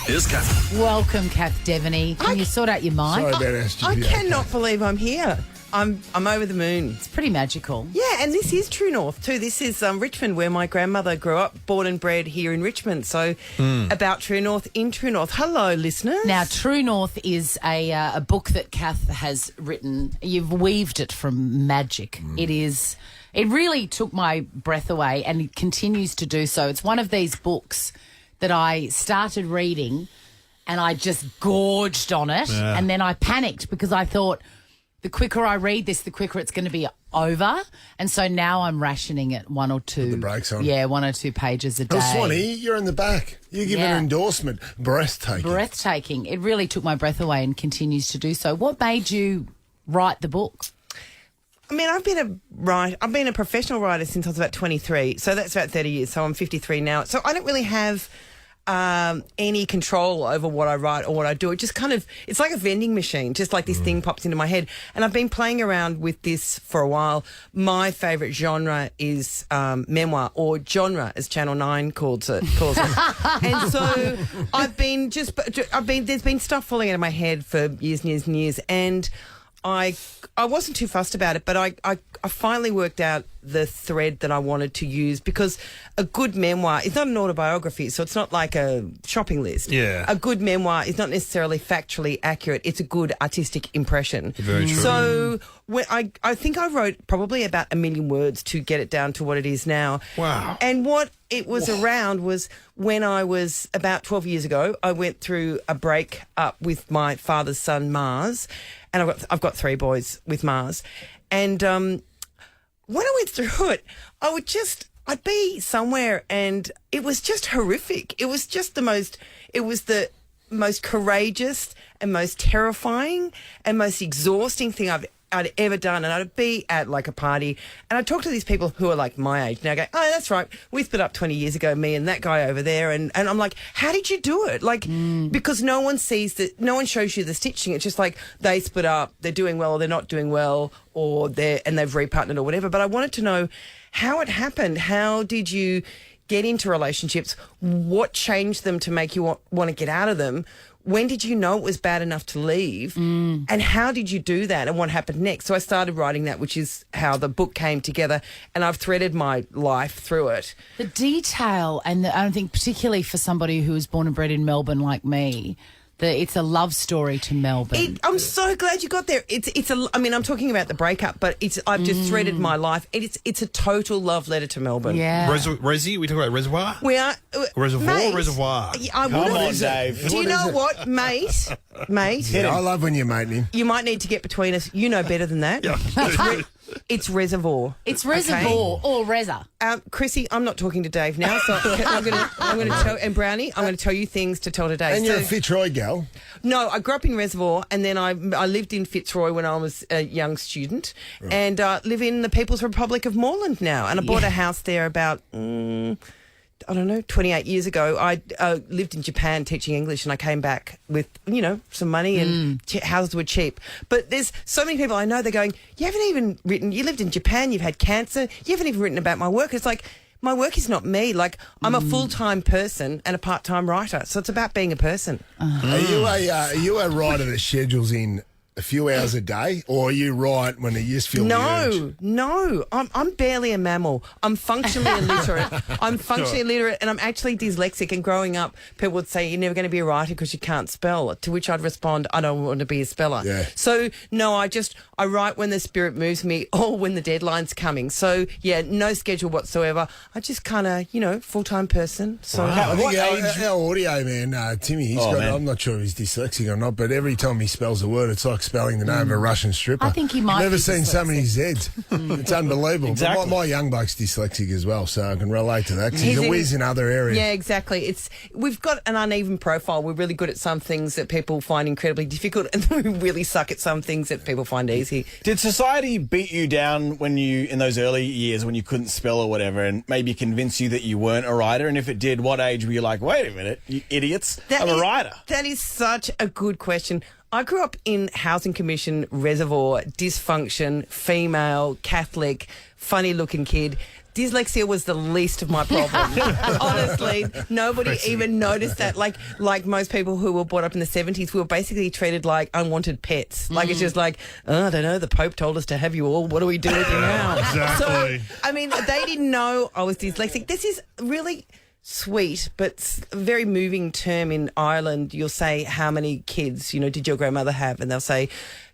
Here's Catherine.
Welcome, Kath Deveny. Can you sort out your mind?
Sorry about SGP.
I cannot believe I'm here. I'm over the moon.
It's pretty magical.
Yeah, and this is True North too. This is Richmond, where my grandmother grew up, born and bred here in Richmond. So about True North in True North. Hello, listeners.
Now, True North is a book that Kath has written. You've weaved it from magic. It really took my breath away, and it continues to do so. It's one of these books that I started reading and I just gorged on it, and then I panicked because I thought, the quicker I read this, the quicker it's going to be over. And so now I'm rationing it one or two.
Put the brakes on.
Yeah, 1 or 2 pages a day.
Oh, Swanee, you're in the back. You give an endorsement. Breathtaking.
Breathtaking. It really took my breath away and continues to do so. What made you write the book?
I mean, I've been a professional writer since I was about 23. So that's about 30 years. So I'm 53 now. So I don't really have any control over what I write or what I do. It just it's like a vending machine, just like this thing pops into my head. And I've been playing around with this for a while. My favourite genre is memoir, or genre, as Channel 9 calls it. And so there's been stuff falling out of my head for years and years and years. And I wasn't too fussed about it, but I finally worked out the thread that I wanted to use, because a good memoir is not an autobiography, so it's not like a shopping list.
Yeah.
A good memoir is not necessarily factually accurate. It's a good artistic impression.
Very true.
So when I think I wrote probably about 1 million words to get it down to what it is now.
Wow.
And what it was around was when I was about 12 years ago, I went through a break up with my father's son, Mars, and I've got 3 boys with Mars. And when I went through it, I'd be somewhere and it was just horrific. It was the most courageous and most terrifying and most exhausting thing I've I'd ever done. And I'd be at like a party and I'd talk to these people who are like my age. Now I go, oh, that's right. We split up 20 years ago, me and that guy over there. And I'm like, how did you do it? Like, because no one sees that, no one shows you the stitching. It's just like they split up, they're doing well or they're not doing well, or they've repartnered or whatever. But I wanted to know how it happened. How did you get into relationships? What changed them to make you want to get out of them? When did you know it was bad enough to leave? And how did you do that? And what happened next? So I started writing that, which is how the book came together. And I've threaded my life through it.
The detail, and I don't think particularly for somebody who was born and bred in Melbourne like me, it's a love story to Melbourne.
I'm so glad you got there. I mean, I'm talking about the breakup, but I've just threaded my life. It's a total love letter to Melbourne.
Yeah.
Resi? We talk about reservoir?
We are.
Reservoir
mate,
or reservoir?
Come
on, Dave.
Do you know what, mate?
Yeah, I love when you mate him.
You might need to get between us. You know better than that. It's reservoir.
It's reservoir or reza.
Chrissie, I'm not talking to Dave now, so I'm going to tell, and Brownie, I'm going to tell you things to tell to Dave.
And you're a Fitzroy gal.
No, I grew up in Reservoir, and then I lived in Fitzroy when I was a young student, and live in the People's Republic of Moreland now. And I bought a house there about, 28 years ago. I lived in Japan teaching English, and I came back with, some money, and houses were cheap. But there's so many people I know, they're going, you haven't even written, you lived in Japan, you've had cancer, you haven't even written about my work. It's like, my work is not me. Like, I'm a full-time person and a part-time writer. So it's about being a person.
Are you a writer that schedules in a few hours a day, or are you write when you just feel the urge?
No. I'm barely a mammal. I'm functionally illiterate. And I'm actually dyslexic. And growing up, people would say, you're never going to be a writer because you can't spell. To which I'd respond, I don't want to be a speller.
Yeah.
So, no, I write when the spirit moves me or when the deadline's coming. So, yeah, no schedule whatsoever. I just kind of, full-time person. So
I think our audio man, Timmy, I'm not sure if he's dyslexic or not, but every time he spells a word, it's like spelling the name of a Russian stripper.
I think he might.
Never
be
seen so many Zs. It's unbelievable.
Exactly.
But my young bloke's dyslexic as well, so I can relate to that. 'Cause he's a whiz in other areas.
Yeah, exactly. We've got an uneven profile. We're really good at some things that people find incredibly difficult, and we really suck at some things that people find easy.
Did society beat you down in those early years when you couldn't spell or whatever, and maybe convince you that you weren't a writer? And if it did, what age were you like, wait a minute, you idiots, I'm a writer?
That is such a good question. I grew up in Housing Commission, Reservoir, dysfunction, female, Catholic, funny-looking kid. Dyslexia was the least of my problems. Honestly, nobody even noticed that. Like most people who were brought up in the 70s, we were basically treated like unwanted pets. Like, it's just like, I don't know, the Pope told us to have you all. What do we do with you now?
Exactly.
So, I mean, they didn't know I was dyslexic. This is really sweet, but a very moving term in Ireland. You'll say, how many kids, did your grandmother have? And they'll say,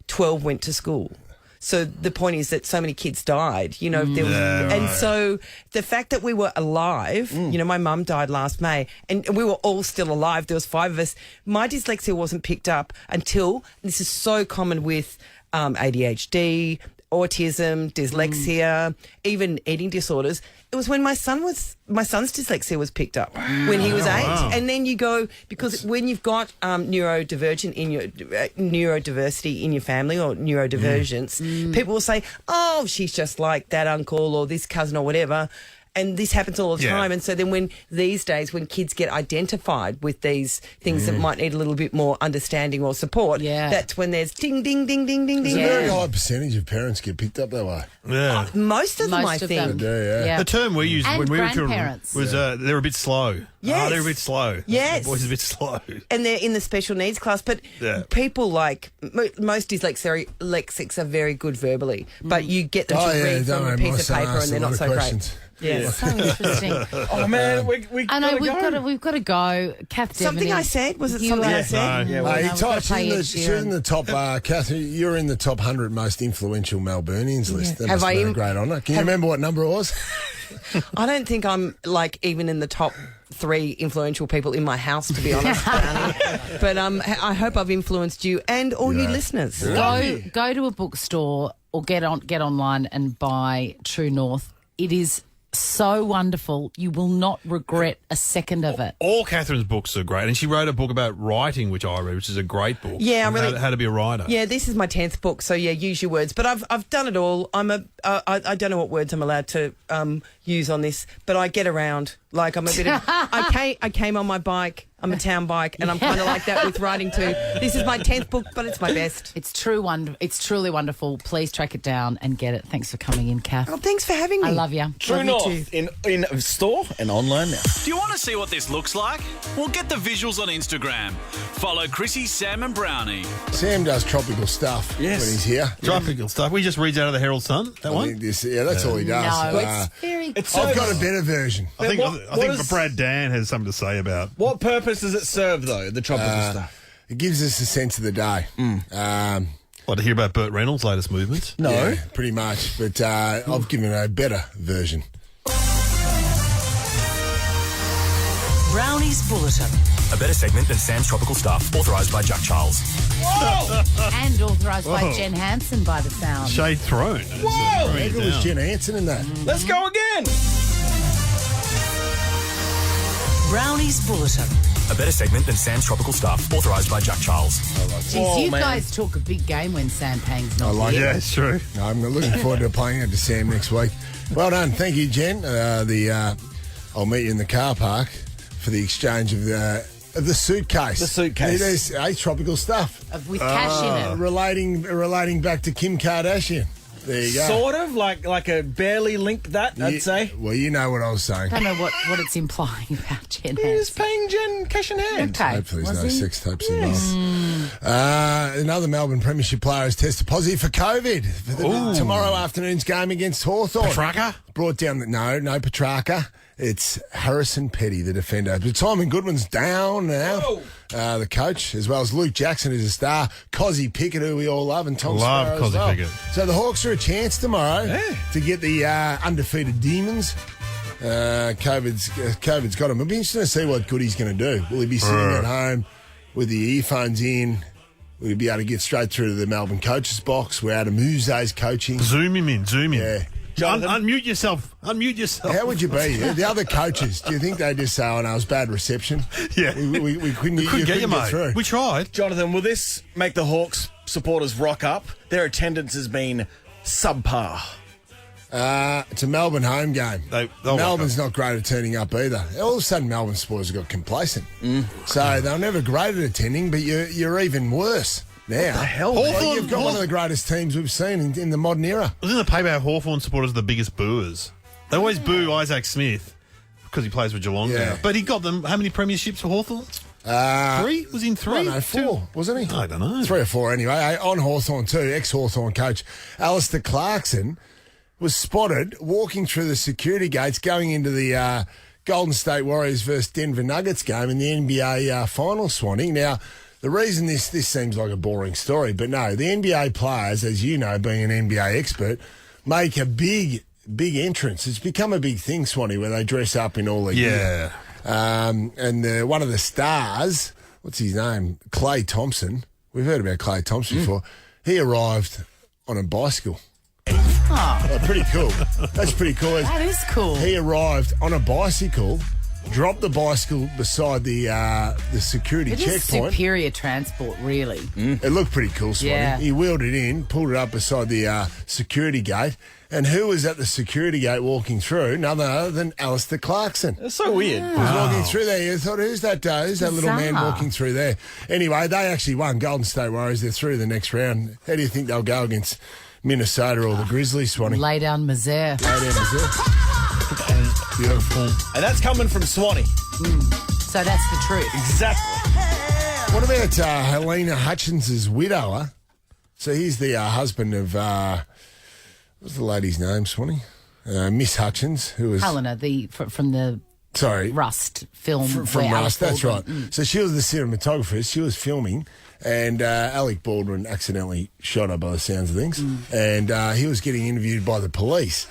12 went to school. So the point is that so many kids died, and so the fact that we were alive, my mum died last May, and we were all still alive. There was 5 of us. My dyslexia wasn't picked up until, this is so common with ADHD, autism, dyslexia, even eating disorders. It was when my son's dyslexia was picked up when he was 8. Wow. And then you go, because when you've got neurodivergent in your neurodiversity in your family or neurodivergence, people will say, oh, she's just like that uncle or this cousin or whatever. And this happens all the time. And so then when kids get identified with these things that might need a little bit more understanding or support, that's when there's ding, ding, ding, ding, ding, ding.
There's a very high percentage of parents get picked up that way.
Yeah.
Most of them, I think.
Yeah.
The term we used
and
when we were children was they're a bit slow.
Yes.
They're a bit slow.
Yes.
The boys are a bit slow.
And they're in the special needs class. But people like, most dyslexics are very good verbally, but you get them to read from a piece of paper and they're not so great.
Yeah, so interesting.
Oh man,
I know we've got to go. Kath Deveny.
Something I said, was it something I said?
She's in the top. Kath, you're in the top 100 most influential Melburnians list. That must have been a great honour. Can you remember what number it was?
I don't think I'm even in the top 3 influential people in my house, to be honest, Brownie. But I hope I've influenced you and all you listeners.
Go to a bookstore or get online and buy True North. It is so wonderful. You will not regret a second of it.
All Catherine's books are great, and she wrote a book about writing, which I read, which is a great book.
Yeah,
how to be a writer.
Yeah, this is my 10th book, so yeah, use your words. But I've done it all. I don't know what words I'm allowed to use on this, but I get around. Like I'm a bit of I came on my bike. I'm a town bike, and I'm kind of like that with writing too. This is my 10th book, but it's my best.
It's truly wonderful. Please track it down and get it. Thanks for coming in, Kath.
Oh, thanks for having me.
I love you.
True North in store and online now.
Do you want to see what this looks like? Well, get the visuals on Instagram. Follow Chrissie, Sam and Brownie.
Sam does tropical stuff when he's here.
Tropical stuff. We just reads out of the Herald Sun, that one?
That's all he does.
No, it's very...
I've got a better version.
I think Brad Dan has something to say about...
What purpose does it serve, though, the tropical stuff?
It gives us a sense of the day.
To hear about Burt Reynolds' latest movements?
No.
Yeah, pretty much. But I've given a better version.
Brownie's Bulletin.
A better segment than Sam's Tropical Stuff, authorised by Jack Charles.
Whoa! And authorised by Jen Hansen, by the sound.
Shade thrown.
Whoa!
Maybe it was Jen Hansen in that.
Let's go again.
Brownie's Bulletin.
A better segment than Sam's Tropical Stuff, authorised by Jack Charles.
Geez, you guys talk a big game when Sam Pang's not here.
Yeah, it's true.
No, I'm looking forward to playing it to Sam next week. Well done. Thank you, Jen. I'll meet you in the car park for the exchange of the suitcase.
The suitcase.
There's tropical stuff.
With cash in it.
Relating back to Kim Kardashian. There you go.
Sort of, like a barely linked that, I'd say.
Well, you know what I was saying.
I don't know what it's implying about Jen
He was paying Jen cash in hand.
Okay.
Hopefully there's no sex tapes involved. Another Melbourne Premiership player has tested positive for COVID for the tomorrow afternoon's game against Hawthorn.
Petrarca?
Brought down no Petrarca. It's Harrison Petty, the defender. But Simon Goodwin's down now. The coach, as well as Luke Jackson, who's a star. Cozzy Pickett, who we all love, and Tom Sparrow as well.
Pickett.
So the Hawks are a chance tomorrow to get the undefeated Demons. COVID's got him. It'll be interesting to see what Goody's going to do. Will he be sitting at home with the earphones in? Will he be able to get straight through to the Melbourne coaches box where Adam Muse's coaching?
Zoom him in.
Yeah.
Unmute yourself.
How would you be? The other coaches, do you think they just say, oh, no, it was bad reception?
Yeah.
We couldn't get you, mate. Through.
We tried.
Jonathan, will this make the Hawks supporters rock up? Their attendance has been subpar.
It's a Melbourne home game. Melbourne's not great at turning up either. All of a sudden, Melbourne supporters got complacent. So they were never great at attending, but you're even worse now.
What the hell?
Well, you've got one of the greatest teams we've seen in the modern era.
I was in the paper how Hawthorn supporters are the biggest booers. They always boo Isaac Smith because he plays with Geelong now. But he got them, how many premierships for Hawthorn? 3? Was he in 3?
No, 4, wasn't he?
I don't know.
3 or 4 anyway. On Hawthorn too, ex-Hawthorn coach Alistair Clarkson was spotted walking through the security gates going into the Golden State Warriors versus Denver Nuggets game in the NBA Finals, Swanee. Now, the reason this seems like a boring story, but no, the NBA players, as you know, being an NBA expert, make a big entrance. It's become a big thing, Swanee, where they dress up in all their gear. And one of the stars, what's his name? Klay Thompson. We've heard about Klay Thompson before. He arrived on a bicycle. Oh, pretty cool. That's pretty cool.
That is cool.
He arrived on a bicycle, dropped the bicycle beside the security
It is
checkpoint.
superior transport, really.
It looked pretty cool, Swanee.
Yeah.
He wheeled it in, pulled it up beside the security gate, and who was at the security gate walking through? None other than Alistair Clarkson.
That's so weird.
He was walking through there. You thought, who's that little man walking through there? Anyway, they actually won. Golden State Warriors, they're through the next round. How do you think they'll go against Minnesota or the Grizzlies, Swanee?
Lay down Mazare.
Beautiful.
And that's coming from Swanee.
So that's the truth.
Exactly.
What about Helena Hutchins' widower? So he's the husband of, what's the lady's name, Swanee? Miss Hutchins, who was...
Helena, from the Rust film.
From Rust, that's right. So she was the cinematographer. She was filming, and Alec Baldwin accidentally shot her by the sounds of things. And he was getting interviewed by the police.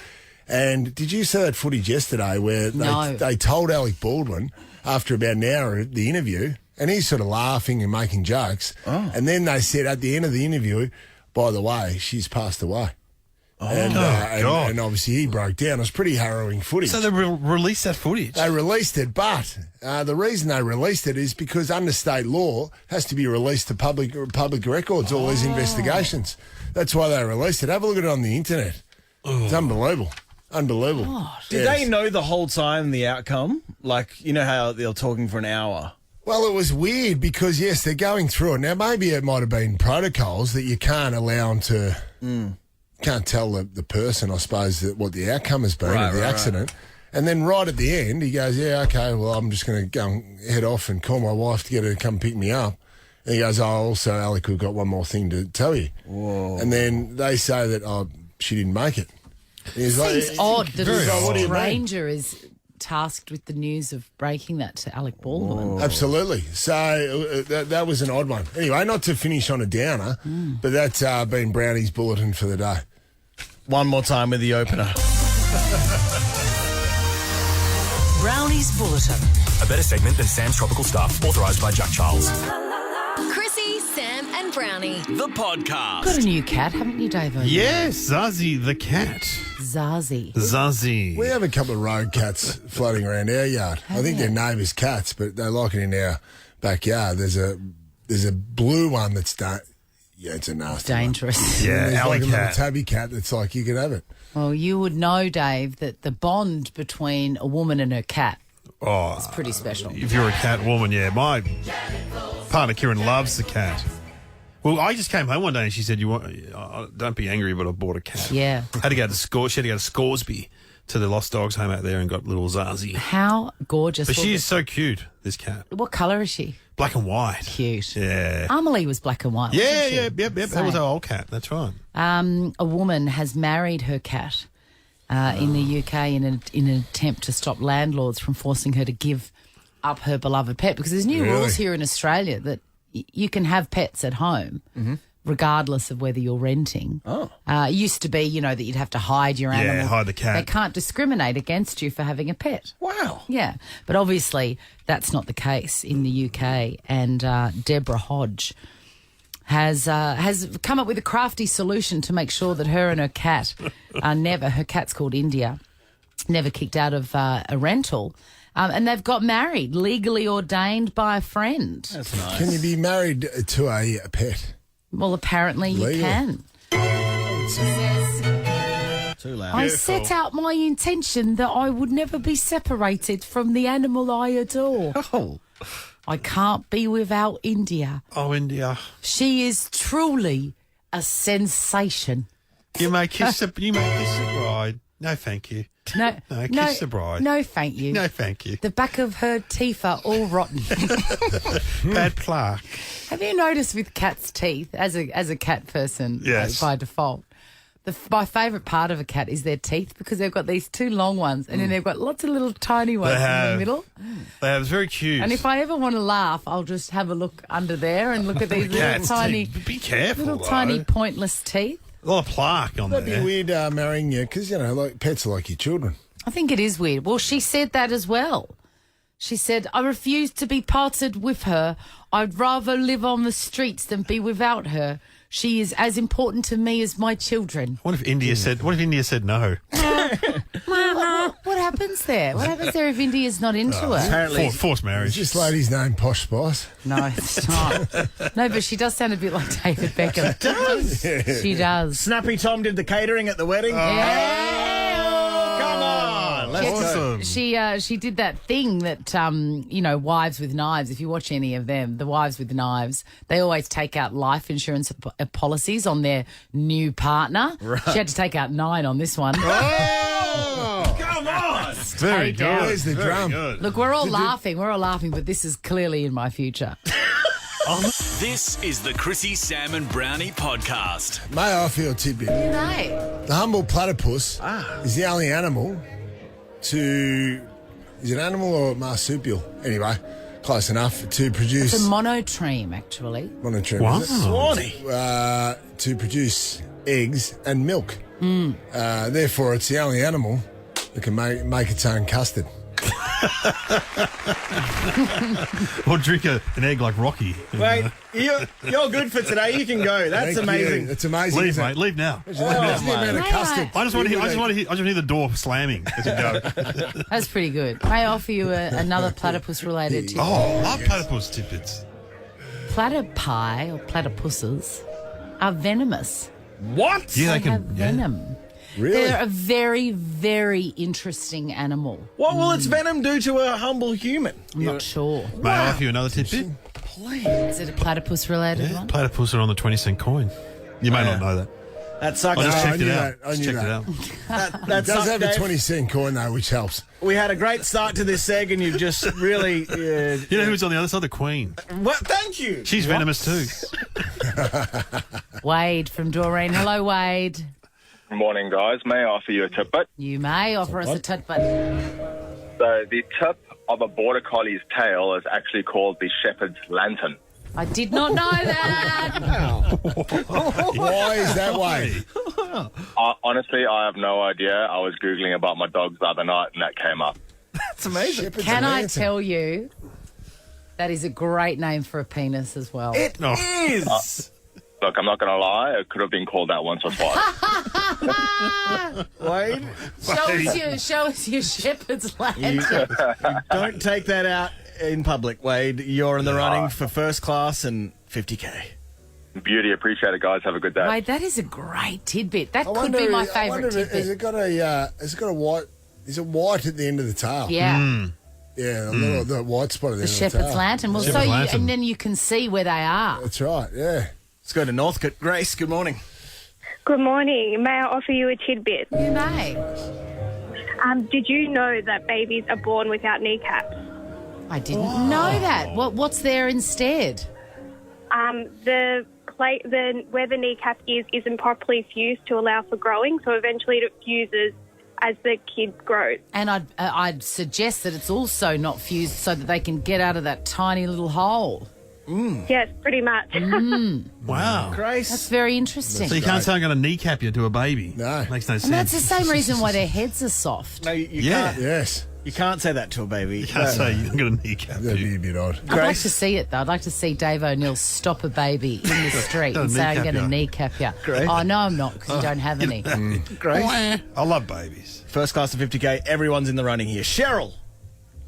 And did you see that footage yesterday where they told Alec Baldwin after about an hour of the interview, and he's sort of laughing and making jokes, and then they said at the end of the interview, by the way, she's passed away. And obviously he broke down. It was pretty harrowing footage.
So they released that footage?
They released it, but the reason they released it is because under state law, it has to be released to public records, all these investigations. That's why they released it. Have a look at it on the internet. It's unbelievable. Unbelievable.
Did they know the whole time the outcome? Like, you know how they're talking for an hour?
Well, it was weird because, yes, they're going through it. Now, maybe it might have been protocols that you can't allow them to... Can't tell the person, I suppose, what the outcome has been of the accident. And then right at the end, he goes, yeah, okay, well, I'm just going to go and head off and call my wife to get her to come pick me up. And he goes, also, Alec, we've got one more thing to tell you.
Whoa.
And then they say that, she didn't make it.
Seems odd that a stranger is tasked with the news of breaking that to Alec Baldwin.
Absolutely. So that was an odd one. Anyway, not to finish on a downer, but that's been Brownie's bulletin for the day.
One more time with the opener.
Brownie's Bulletin.
A better segment than Sam's Tropical Stuff, authorised by Jack Charles.
Chrissie, Sam and Brownie.
The podcast.
Got a new cat, haven't you, Dave?
Yes, Zazie the cat.
Zazie.
We have a couple of road cats floating around our yard. I think they're neighbours' cats, but they like it in our backyard. There's a blue one that's it's a nasty
dangerous.
One.
Yeah,
there's
alley
like a little
cat.
tabby cat that's like you could have it.
Well, you would know, Dave, that the bond between a woman and her cat is pretty special.
If you're a cat woman, yeah. My partner Kieran loves the cat. Well, I just came home one day and she said, don't be angry, but I bought a cat.
Yeah.
She had to go to Scoresby to the Lost Dogs home out there and got little Zazie.
How gorgeous.
But she is so cute, this cat.
What colour is she?
Black and white.
Cute.
Yeah.
Amelie was black and white.
Yep. That was our old cat. That's right.
A woman has married her cat in the UK in an attempt to stop landlords from forcing her to give up her beloved pet, because there's new rules here in Australia that you can have pets at home regardless of whether you're renting. It used to be, that you'd have to hide your animal.
Yeah, hide the cat.
They can't discriminate against you for having a pet.
Wow.
Yeah. But obviously that's not the case in the UK. And Deborah Hodge has come up with a crafty solution to make sure that her and her cat are never, her cat's called India, never kicked out of a rental. And they've got married, legally ordained by a friend.
That's nice.
Can you be married to a pet?
Well, apparently you can.
Too loud.
I set out my intention that I would never be separated from the animal I adore.
Oh.
I can't be without India.
Oh, India.
She is truly a sensation.
You may kiss the bride. No, thank you.
No,
kiss the bride.
No, thank you.
No, thank you.
The back of her teeth are all rotten.
Bad plaque.
Have you noticed with cats' teeth, as a cat person,
Yes.
by default, my favourite part of a cat is their teeth, because they've got these two long ones and then they've got lots of little tiny ones in the middle.
They have. It's very cute.
And if I ever want to laugh, I'll just have a look under there and look at these little tiny,
be careful,
little tiny pointless teeth.
A lot of plaque on
That'd
there.
be weird marrying you because, like pets are like your children.
I think it is weird. Well, she said that as well. She said, I refuse to be parted with her. I'd rather live on the streets than be without her. She is as important to me as my children.
What if India said no?
What happens there? What happens there if India's not into her?
Apparently,
forced marriage.
Is this lady's name Posh Spice?
No, it's not. No, but she does sound a bit like David Beckham.
She does.
She does.
Snappy Tom did the catering at the wedding.
Yeah.
Come on. Let's
Awesome.
She did that thing that wives with knives. If you watch any of them, the wives with knives, they always take out life insurance policies on their new partner.
Right.
She had to take out 9 on this one.
Oh, come on.
Very
Stay down.
good.
Where's the
Very
drum?
good.
Look, we're all laughing, but this is clearly in my future.
This is the Chrissie, Sam and Brownie podcast.
May I feel tidbit?
Right.
The humble platypus is the only animal to... Is it animal or marsupial? Anyway, close enough to produce...
It's a monotreme, actually.
Monotreme.
Wow.
Is it?
Swanee.
To produce eggs and milk. Therefore, it's the only animal that can make its own custard.
Or drink an egg like Rocky.
Wait, you're good for today. You can go. That's
Thank
amazing.
you. It's amazing.
Leave,
isn't it?
mate. Leave now.
That's the amount of custard.
I just want to hear the door slamming as you go.
That's pretty good. May I offer you another platypus-related tidbit?
Oh, love platypus tidbits.
Platypi, or platypuses, are venomous.
What?
Yeah,
They have venom.
Really?
They're a very, very interesting animal.
What will its venom do to a humble human?
I'm not sure.
May I offer you another tidbit?
Please.
Is it a platypus-related one?
Platypus are on the 20-cent coin. You may not know that.
That sucks.
I just checked it
knew
out.
that. I knew that.
That
It does
sucks,
have a
Dave.
20-cent coin, though, which helps.
We had a great start to this egg, and you've just really...
You know who's on the other side? The Queen.
What? Thank you.
She's venomous too.
Wade from Doreen. Hello, Wade.
Good morning, guys. May I offer you a tidbit?
You may offer us a tidbit.
So the tip of a border collie's tail is actually called the shepherd's lantern.
I did not know that.
Why is that way?
Honestly, I have no idea. I was Googling about my dogs the other night and that came up.
That's amazing.
Can I tell you, that is a great name for a penis as well.
It is.
Look, I'm not going to lie. It could have been called that once or twice.
Wade,
Show us your shepherd's lantern.
don't take that out in public, Wade. You're in the running for first class and 50K.
Beauty. Appreciate it, guys. Have a good day.
Wade, that is a great tidbit. That
I
could
wonder-
be my
I
favourite
wonder if-
tidbit.
Has it got a white? Is it white at the end of the tail?
Yeah.
Yeah, the white spot at the
The
end of the
shepherd's
tail.
lantern. Well,
Shepherd's lantern.
and then you can see where they are.
That's right. Yeah.
Let's go to Northcote. Grace, good morning.
Good morning. May I offer you a tidbit?
You may.
Did you know that babies are born without kneecaps?
I didn't know that. What's there instead?
Where the kneecap isn't properly fused to allow for growing, so eventually it fuses as the kid grows.
And I'd suggest that it's also not fused so that they can get out of that tiny little hole.
Yes, pretty much.
Wow.
Grace.
That's very interesting.
So you can't say I'm going to kneecap you to a baby.
No.
Makes no sense.
And that's the same reason why their heads are soft.
No, you
Yeah.
can't.
Yes.
You can't say that to a baby.
You can't say you're going to kneecap
That'd
you.
be a bit odd.
I'd like to see it, though. I'd like to see Dave O'Neill stop a baby in the street
Don't
and say, I'm
kneecap
going to
you.
kneecap you.
Great.
Oh, no, I'm not, because you don't have any.
Grace.
I love babies.
First class of 50K. Everyone's in the running here. Cheryl,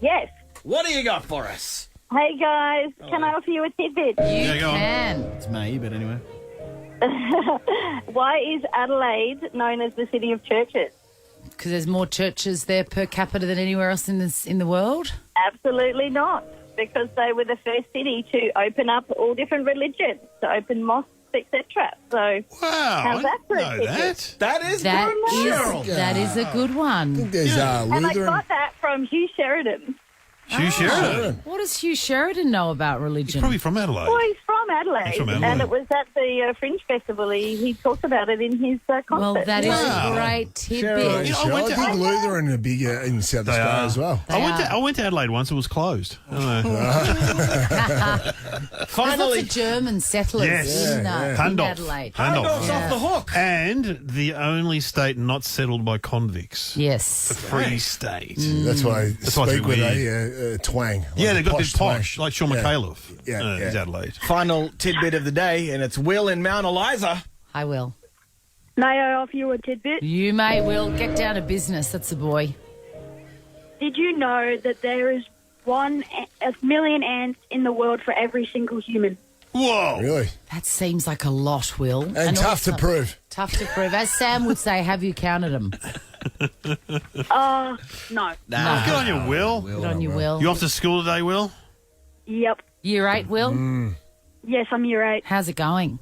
Yes.
what do you got for us?
Hey, guys. Can I offer you a tidbit?
You
go on.
can.
It's May, but anyway.
Why is Adelaide known as the city of churches?
Because there's more churches there per capita than anywhere else in the world?
Absolutely not. Because they were the first city to open up all different religions, to open mosques, etc. So,
Wow.
how's that for a
I know
tidbit?
that.
That is
That
good, Cheryl.
is a good
I
one.
think there's
And I
Lutheran.
got that from Hugh Sheridan.
Hugh Sheridan.
What does Hugh Sheridan know about religion?
Probably from Adelaide.
Well, he's from Adelaide,
He's from Adelaide.
and it was at the Fringe Festival. He talked about it in his concert.
Well, that is
Wow.
a great tidbit.
Cheryl.
You know,
I think Lutheran are bigger in South
They
Australia
are.
as well.
I went to Adelaide once. It was closed. I don't know.
There's
Finally,
lots of German settlers
Yes.
in
Handolf.
Adelaide.
Handolf's
Yeah.
off the hook.
And the only state not settled by convicts.
Yes.
The Free State.
That's why they
That's why it's
speak with
weird.
a twang.
Yeah,
like
they've got
a
this posh,
twang.
like Sean
Yeah.
McAuliffe.
Yeah,
He's
yeah.
Adelaide.
Final tidbit of the day, and it's Will in Mount Eliza.
I will.
May I offer you a tidbit?
You may, Will. Get down to business. That's a boy.
Did you know that there is a million ants in the world for every single human?
Whoa.
Really?
That seems like a lot, Will.
And tough to prove.
Tough to prove. As Sam would say, have you counted them?
No.
No.
Good on you, Will.
Good on you, Will.
You off to school today, Will?
Yep.
Year 8, Will?
Yes, I'm year 8.
How's it going?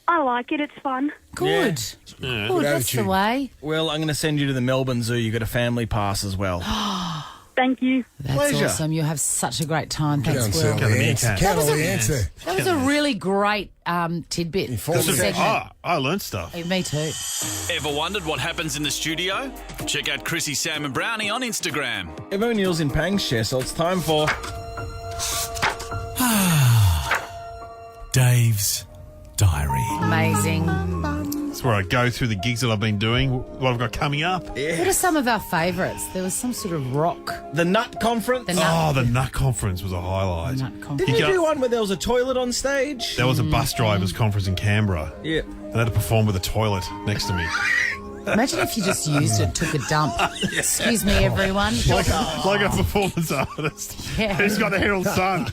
I like it. It's fun.
Good.
Yeah.
Good, that's the way.
Will, I'm going to send you to the Melbourne Zoo. You got a family pass as well.
Thank you.
That's
Pleasure.
awesome. You'll have such a great time.
Count
Thanks,
all
Will.
the ants. Count all the ants there.
That was a really great tidbit. Segment.
I learned stuff.
Hey, me too.
Ever wondered what happens in the studio? Check out Chrissie, Sam and Browny on Instagram.
Eva O'Neill's in Pang's chair, so it's time for...
Dave's Diary.
Amazing.
It's where I go through the gigs that I've been doing, what I've got coming up.
What are some of our favourites? There was some sort of rock.
The Nut Conference.
The Nut Conference was a highlight.
Didn't you do one where there was a toilet on stage?
There was a bus drivers conference in Canberra.
Yeah.
And I had to perform with a toilet next to me.
Imagine if you just used it, took a dump. Excuse me, everyone.
Like a performance artist.
Yeah.
Who's got the Herald Sun?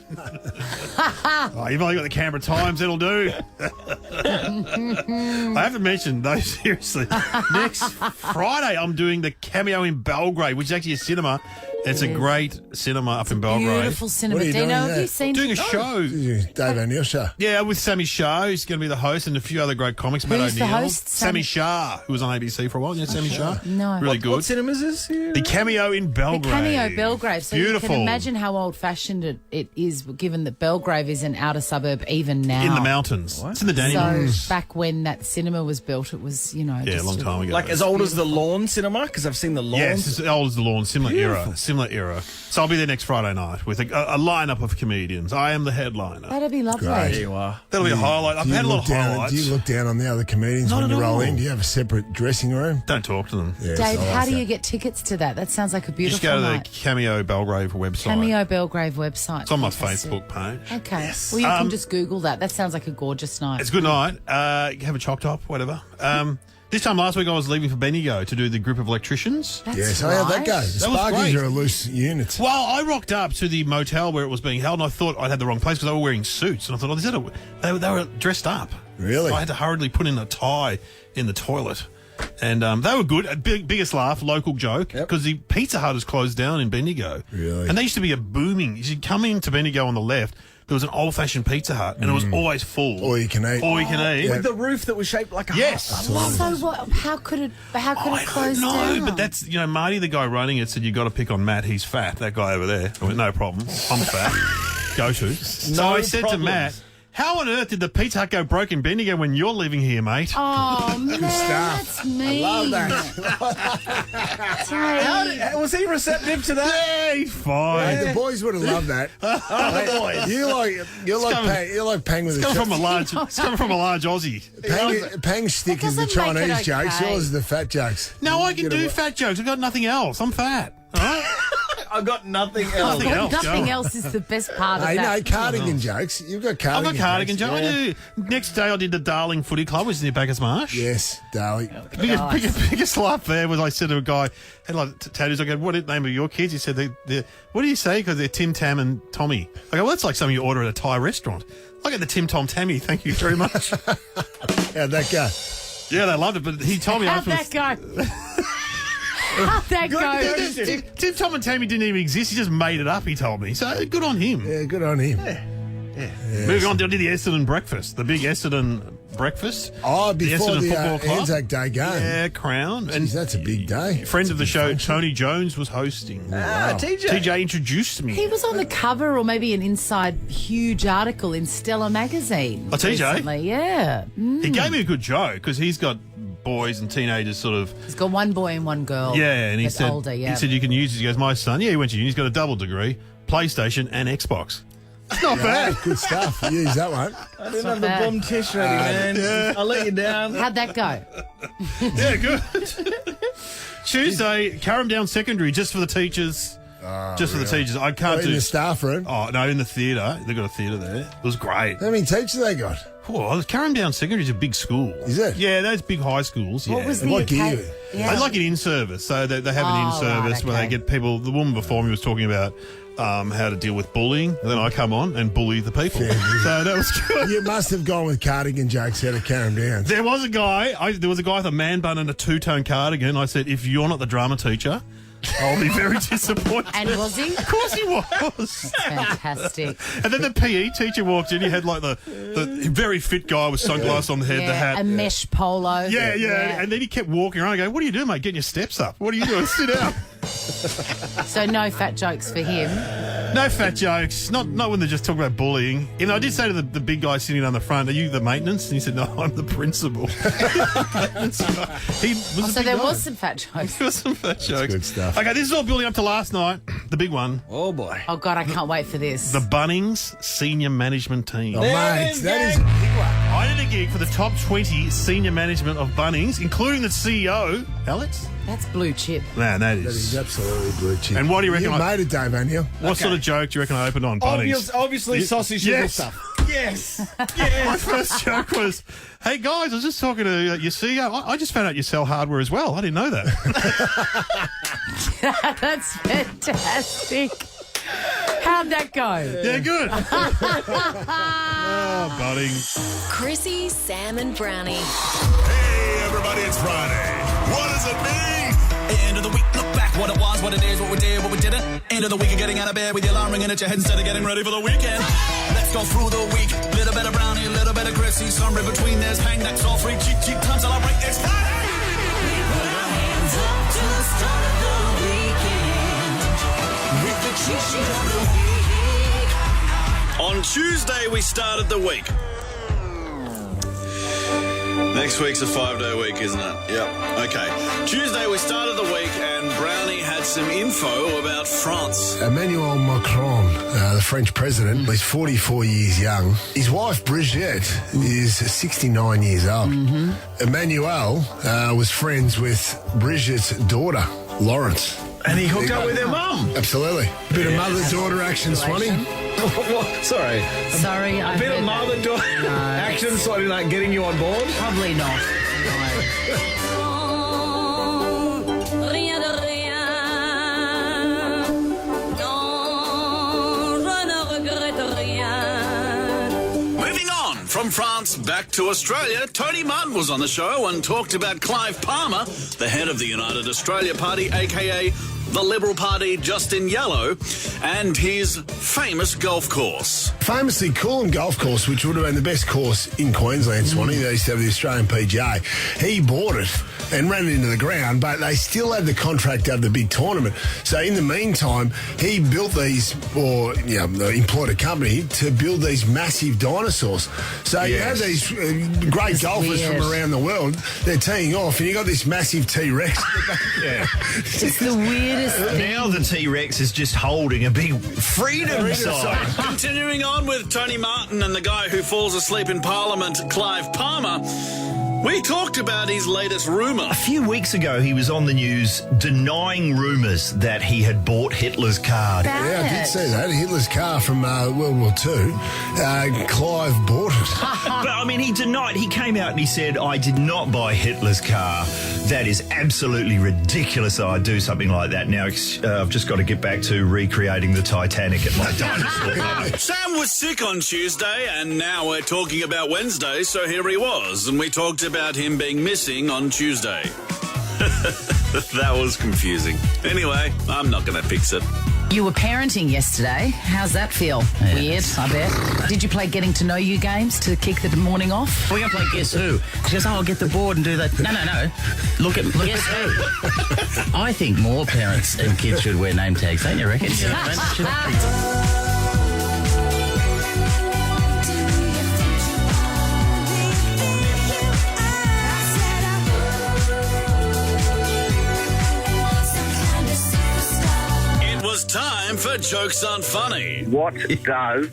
You've only got the Canberra Times, that'll do. I have to mention, though, seriously, next Friday I'm doing the Cameo in Belgrade, which is actually a cinema. It's a great cinema up in Belgrade.
Beautiful cinema.
What are you
Deano,
doing
have you seen
Doing a show.
Dave O'Neill show.
Yeah, with Sammy Shah, who's going to be the host, and a few other great comics. Matt
Who's the
O'Neill.
host?
Sammy Shah, who was on ABC for a while. Yeah, Sammy Shah.
No.
Really good.
What cinemas is this?
The Cameo in Belgrade.
The Cameo Belgrave. So
Beautiful.
you can imagine how old-fashioned it is, given that Belgrave is an outer suburb even now.
In the mountains. It's in the Deano.
So back when that cinema was built, it was,
Yeah, a long time ago.
Like as old as the Lawn Cinema? Because I've seen the Lawn.
Yes, it's as old as the Lawn. Similar era. So I'll be there next Friday night with a lineup of comedians. I am the headliner.
That'd be lovely.
Great.
There you are.
That'll be a highlight. I've had a lot of highlights.
Do you look down on the other comedians
Not
when you
at
roll
all.
in? Do you have a separate dressing room?
Don't talk to them.
Yes,
Dave,
I like
how do
that.
you get tickets to that? That sounds like a
You
beautiful
just go to the
night.
Cameo Belgrave website.
Cameo Belgrave website.
It's on my
Fantastic.
Facebook page.
Okay. Well, you can just Google that. That sounds like a gorgeous night.
It's a good night. You have a choc top, whatever. This time last week I was leaving for Bendigo to do the group of electricians.
That's
Yes, how'd that go? The
That was
Sparkies
great.
are a loose unit.
Well, I rocked up to the motel where it was being held, and I thought I'd had the wrong place because they were wearing suits. And I thought, they were dressed up.
Really?
So I had to hurriedly put in a tie in the toilet. And they were good. Biggest laugh, local joke, because the Pizza Hut is closed down in Bendigo.
Really?
And they used to be a booming. You should come into Bendigo on the left. There was an old-fashioned Pizza Hut, and it was always full.
All you can eat.
All you can eat.
With the roof that was shaped like a
Yes.
hut. I love
So what? How could it close down?
No, but that's, Marty, the guy running it, said you got to pick on Matt. He's fat. That guy over there. I went, no problem. I'm fat. Go to. So I said to Matt, how on earth did the Pizza Hut go broke in Bendigo when you're living here, mate?
Oh, man,
stuff.
that's mean.
I love that.
Was he receptive to that?
Yeah, he's fine.
Hey, the boys would have loved that.
The boys.
You're like Pang with
It's
a
coming from a large Aussie.
Pang's stick is the
doesn't make it
Chinese jokes.
okay.
Yours is the fat jokes.
No, I can do fat jokes. I've got nothing else. I'm fat. All right?
I've got nothing else.
Nothing else is the best part of
Hey, no,
that.
cardigan jokes. You've got
I've
cardigan
got cardigan
jokes.
jokes. I do. Next day I did the Darling Footy Club, which is near Bacchus Marsh.
Yes, darling.
Biggest laugh there was I said to a guy, had like tattoos. I go, what is the name of your kids? He said, what do you say? Because they're Tim Tam and Tommy. I go, well, that's like something you order at a Thai restaurant. I get the Tim Tom Tammy. Thank you very much.
How'd that go?
Yeah, they loved it, but he told me
How'd that go? How'd that go?
Tim Tom and Tammy didn't even exist. He just made it up, he told me. So good on him.
Yeah, good on him.
Yeah. Moving on, I did the Essendon breakfast, the big Essendon breakfast.
Oh, before
Essendon
the
Football Club.
Anzac Day game.
Yeah, Crown.
Jeez, that's a big day.
Friend of the show, Tony Jones, was hosting.
TJ.
TJ introduced me.
He was on the cover or maybe an inside huge article in Stella magazine.
Oh, TJ?
recently. Yeah.
He gave me a good joke because he's got boys and teenagers sort of.
He's got one boy and one girl.
Yeah, and he
that's
said,
older, yeah.
he said you can use it. He goes, my son, he went to uni, he's got a double degree, PlayStation and Xbox. It's not bad.
Good stuff. Use that one.
I didn't have the bomb tish ready, man.
Yeah.
I'll let you down.
How'd that go?
Yeah, good. Tuesday, Carrum Down Secondary, just for the teachers. Just for the teachers. I can't
in
do
the staff room.
Oh, no, in the theatre. They've got a theatre there. It was great.
How many teachers they got?
Oh, Carrum Down Secondary is a big school.
Is it?
Yeah, those big high schools.
What
yeah.
was the
What gear?
Yeah.
I like an in-service. So they have an
Oh,
in-service
right,
where they
okay.
get people. The woman before me was talking about how to deal with bullying. And then I come on and bully the people. So that was good.
You must have gone with cardigan jokes out of Carrum Downs.
There was a guy with a man bun and a two-tone cardigan. I said, if you're not the drama teacher, I'll be very disappointed.
And was he?
Of course he was.
Fantastic.
And then the PE teacher walked in. He had like the very fit guy with sunglasses on the head, the hat.
A mesh polo.
Yeah. And then he kept walking around. I go, what do you do, mate? Getting your steps up. What are you doing? Sit down.
So no fat jokes for him.
No fat jokes. Not when they're just talking about bullying. And I did say to the big guy sitting on the front, are you the maintenance? And he said, no, I'm the principal. He was
So there was some fat jokes.
There was some fat jokes.
good stuff.
Okay, this is all building up to last night. The big one.
Oh, boy.
Oh, God, I can't wait for this.
The Bunnings Senior Management Team.
Oh, mate, that is a big one.
I did a gig for the top 20 senior management of Bunnings, including the CEO, Alex.
That's blue chip.
Man, that
That
is.
is absolutely blue chip.
And what do you reckon?
You made it, Deveny.
What sort of joke do you reckon I opened on Bunnings?
Obviously, sausage and stuff.
Yes. My first joke was, hey guys, I was just talking to your CEO. I just found out you sell hardware as well. I didn't know that.
That's fantastic. How'd that go?
Yeah, good. Oh, Bunnings.
Chrissie, Sam and Brownie.
Hey, everybody, it's Friday. What does it mean?
End of the week, look back, what it was, what it is, what we did, what we didn't. End of the week, you're getting out of bed with your alarm ringing at your head instead of getting ready for the weekend. Let's go through the week. Little bit of Brownie, little bit of Chrissie. Somewhere in between there's hang, that's all free. Cheap time, celebrate, it's time.
We put our hands up to the start of the weekend with the cheat sheet of the week.
On Tuesday, we started the week. Next week's a 5-day week, isn't it? Yep. Okay. Tuesday, we started the week, and Brownie had some info about France.
Emmanuel Macron, the French president, is 44 years young. His wife, Brigitte, is 69 years old. Emmanuel was friends with Brigitte's daughter, Lawrence.
And he hooked up with her mum.
Absolutely. Bit of mother-daughter action, Swanee.
What? Sorry.
Sorry, I
A bit of
heard that.
mother-daughter action, sort of like getting you on board?
Probably not.
Rien de rien. Non, je ne regrette rien.
Moving on from France back to Australia, Tony Martin was on the show and talked about Clive Palmer, the head of the United Australia Party, a.k.a. the Liberal Party just in yellow, and his famous golf course.
Famously Coolum Golf Course, which would have been the best course in Queensland, Swanee. They used to have the Australian PGA. He bought it and ran it into the ground, but they still had the contract to have the big tournament. So in the meantime, he built these, or employed a company to build these massive dinosaurs. So you have these great golfers from around the world. They're teeing off, and you got this massive T-Rex.
It's the weirdest thing.
Now the T-Rex is just holding a big freedom sign.
Continuing on with Tony Martin and the guy who falls asleep in Parliament, Clive Palmer, we talked about his latest rumour.
A few weeks ago, he was on the news denying rumours that he had bought Hitler's car.
Yeah, I did see that. Hitler's car from World War II. Clive bought it.
But, I mean, he denied. He came out and he said, I did not buy Hitler's car. That is absolutely ridiculous that I'd do something like that. Now, I've just got to get back to recreating the Titanic at my dinosaur park.
Sam was sick on Tuesday, and now we're talking about Wednesday, so here he was, and we talked about him being missing on Tuesday. That was confusing. Anyway, I'm not going to fix it.
You were parenting yesterday. How's that feel? Weird, I bet. Did you play getting to know you games to kick the morning off?
We're going to play Guess Who. She goes, I'll get the board and do that. No. Look at Guess Who. I think more parents and kids should wear name tags, don't you reckon? You know what I mean?
Time for Jokes Aren't Funny.
What does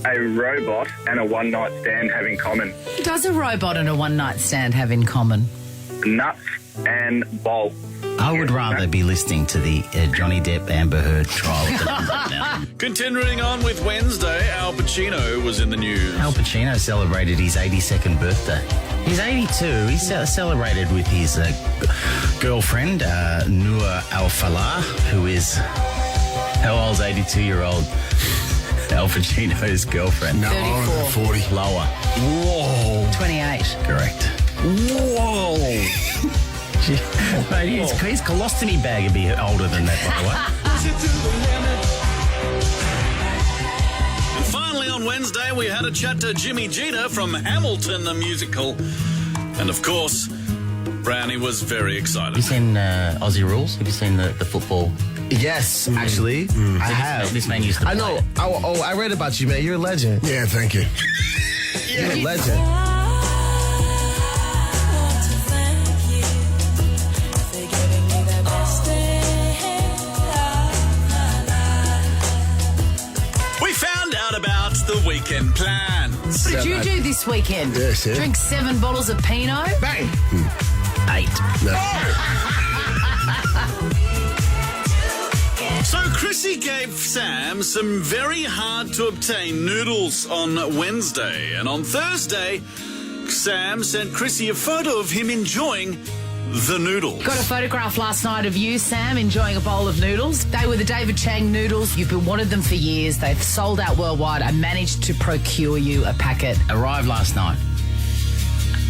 a robot and a one-night stand have in common?
What does a robot and a one-night stand have in common?
Nuts and bolts.
I would rather be listening to the Johnny Depp Amber Heard trial right now.
Continuing on with Wednesday, Al Pacino was in the news.
Al Pacino celebrated his 82nd birthday. He's 82. He celebrated with his girlfriend, Noor Al-Falah, who is... How old's 82-year-old Al Pacino's girlfriend?
No,
34.
40.
Lower. Whoa.
28.
Correct. Whoa. Mate, his colostomy bag would be older than that, by the way.
And finally on Wednesday, we had a chat to Jimmy Jeter from Hamilton, the musical. And of course, Brownie was very excited.
Have you seen Aussie Rules? Have you seen the football?
Yes, actually, I have.
This man used to play.
I know. I read about you, man. You're a legend.
Yeah, thank you.
You're a legend.
We found out about the weekend plans.
What did you do this weekend?
Yes, yeah.
Drink 7 bottles of Pinot.
Bang.
8.
So Chrissie gave Sam some very hard-to-obtain noodles on Wednesday. And on Thursday, Sam sent Chrissie a photo of him enjoying the noodles.
Got a photograph last night of you, Sam, enjoying a bowl of noodles. They were the David Chang noodles. You've been wanted them for years. They've sold out worldwide. I managed to procure you a packet.
Arrived last night.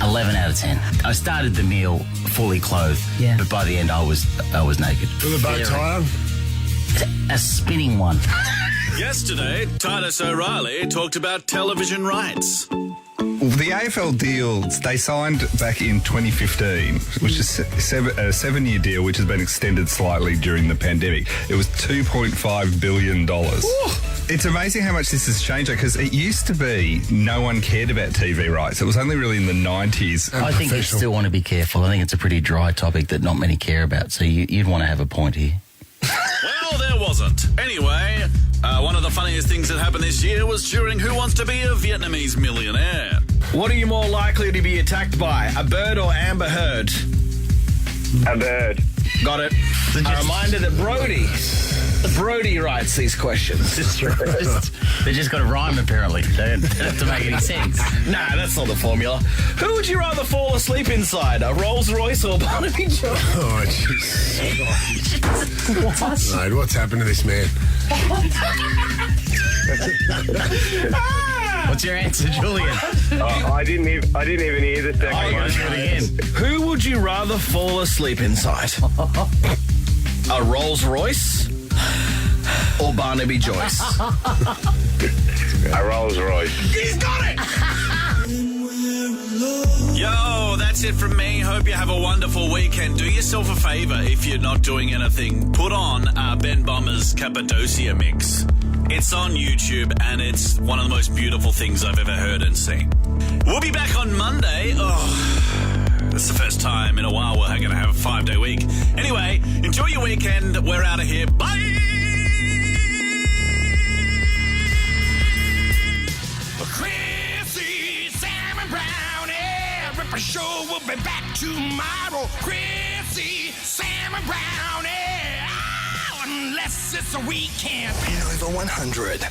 11 out of 10. I started the meal fully clothed, but by the end I was naked.
With a bow tie on?
A spinning one.
Yesterday, Titus O'Reilly talked about television rights.
The AFL deal they signed back in 2015, which is a 7-year deal, which has been extended slightly during the pandemic. It was $2.5 billion. It's amazing how much this has changed, because it used to be no one cared about TV rights. It was only really in the 90s.
I think you still want to be careful. I think it's a pretty dry topic that not many care about, so you'd want to have a point here.
Well, there wasn't. Anyway, one of the funniest things that happened this year was during Who Wants to Be a Vietnamese Millionaire.
What are you more likely to be attacked by, a bird or Amber Heard?
A bird.
Got it. A reminder that Brodie writes these questions.
They just got to rhyme, apparently. They don't have to make any sense.
Nah, that's not the formula. Who would you rather fall asleep inside, a Rolls Royce or Barnaby Joyce?
Oh, jeez. What? Mate, what's happened to this man?
What's your answer, Julian?
I didn't even hear the second one.
Do it again.
Who would you rather fall asleep inside? A Rolls Royce or Barnaby Joyce?
A Rolls Royce.
He's got it!
Yo, that's it from me. Hope you have a wonderful weekend. Do yourself a favour if you're not doing anything. Put on Ben Bomber's Cappadocia mix. It's on YouTube, and it's one of the most beautiful things I've ever heard and seen. We'll be back on Monday. It's the first time in a while we're going to have a 5-day week. Anyway, enjoy your weekend. We're out of here. Bye!
Chrissie, Sam and Brownie, Ripper Show will be back tomorrow. Chrissie, Sam and Brownie, unless it's a weekend.
Over 100.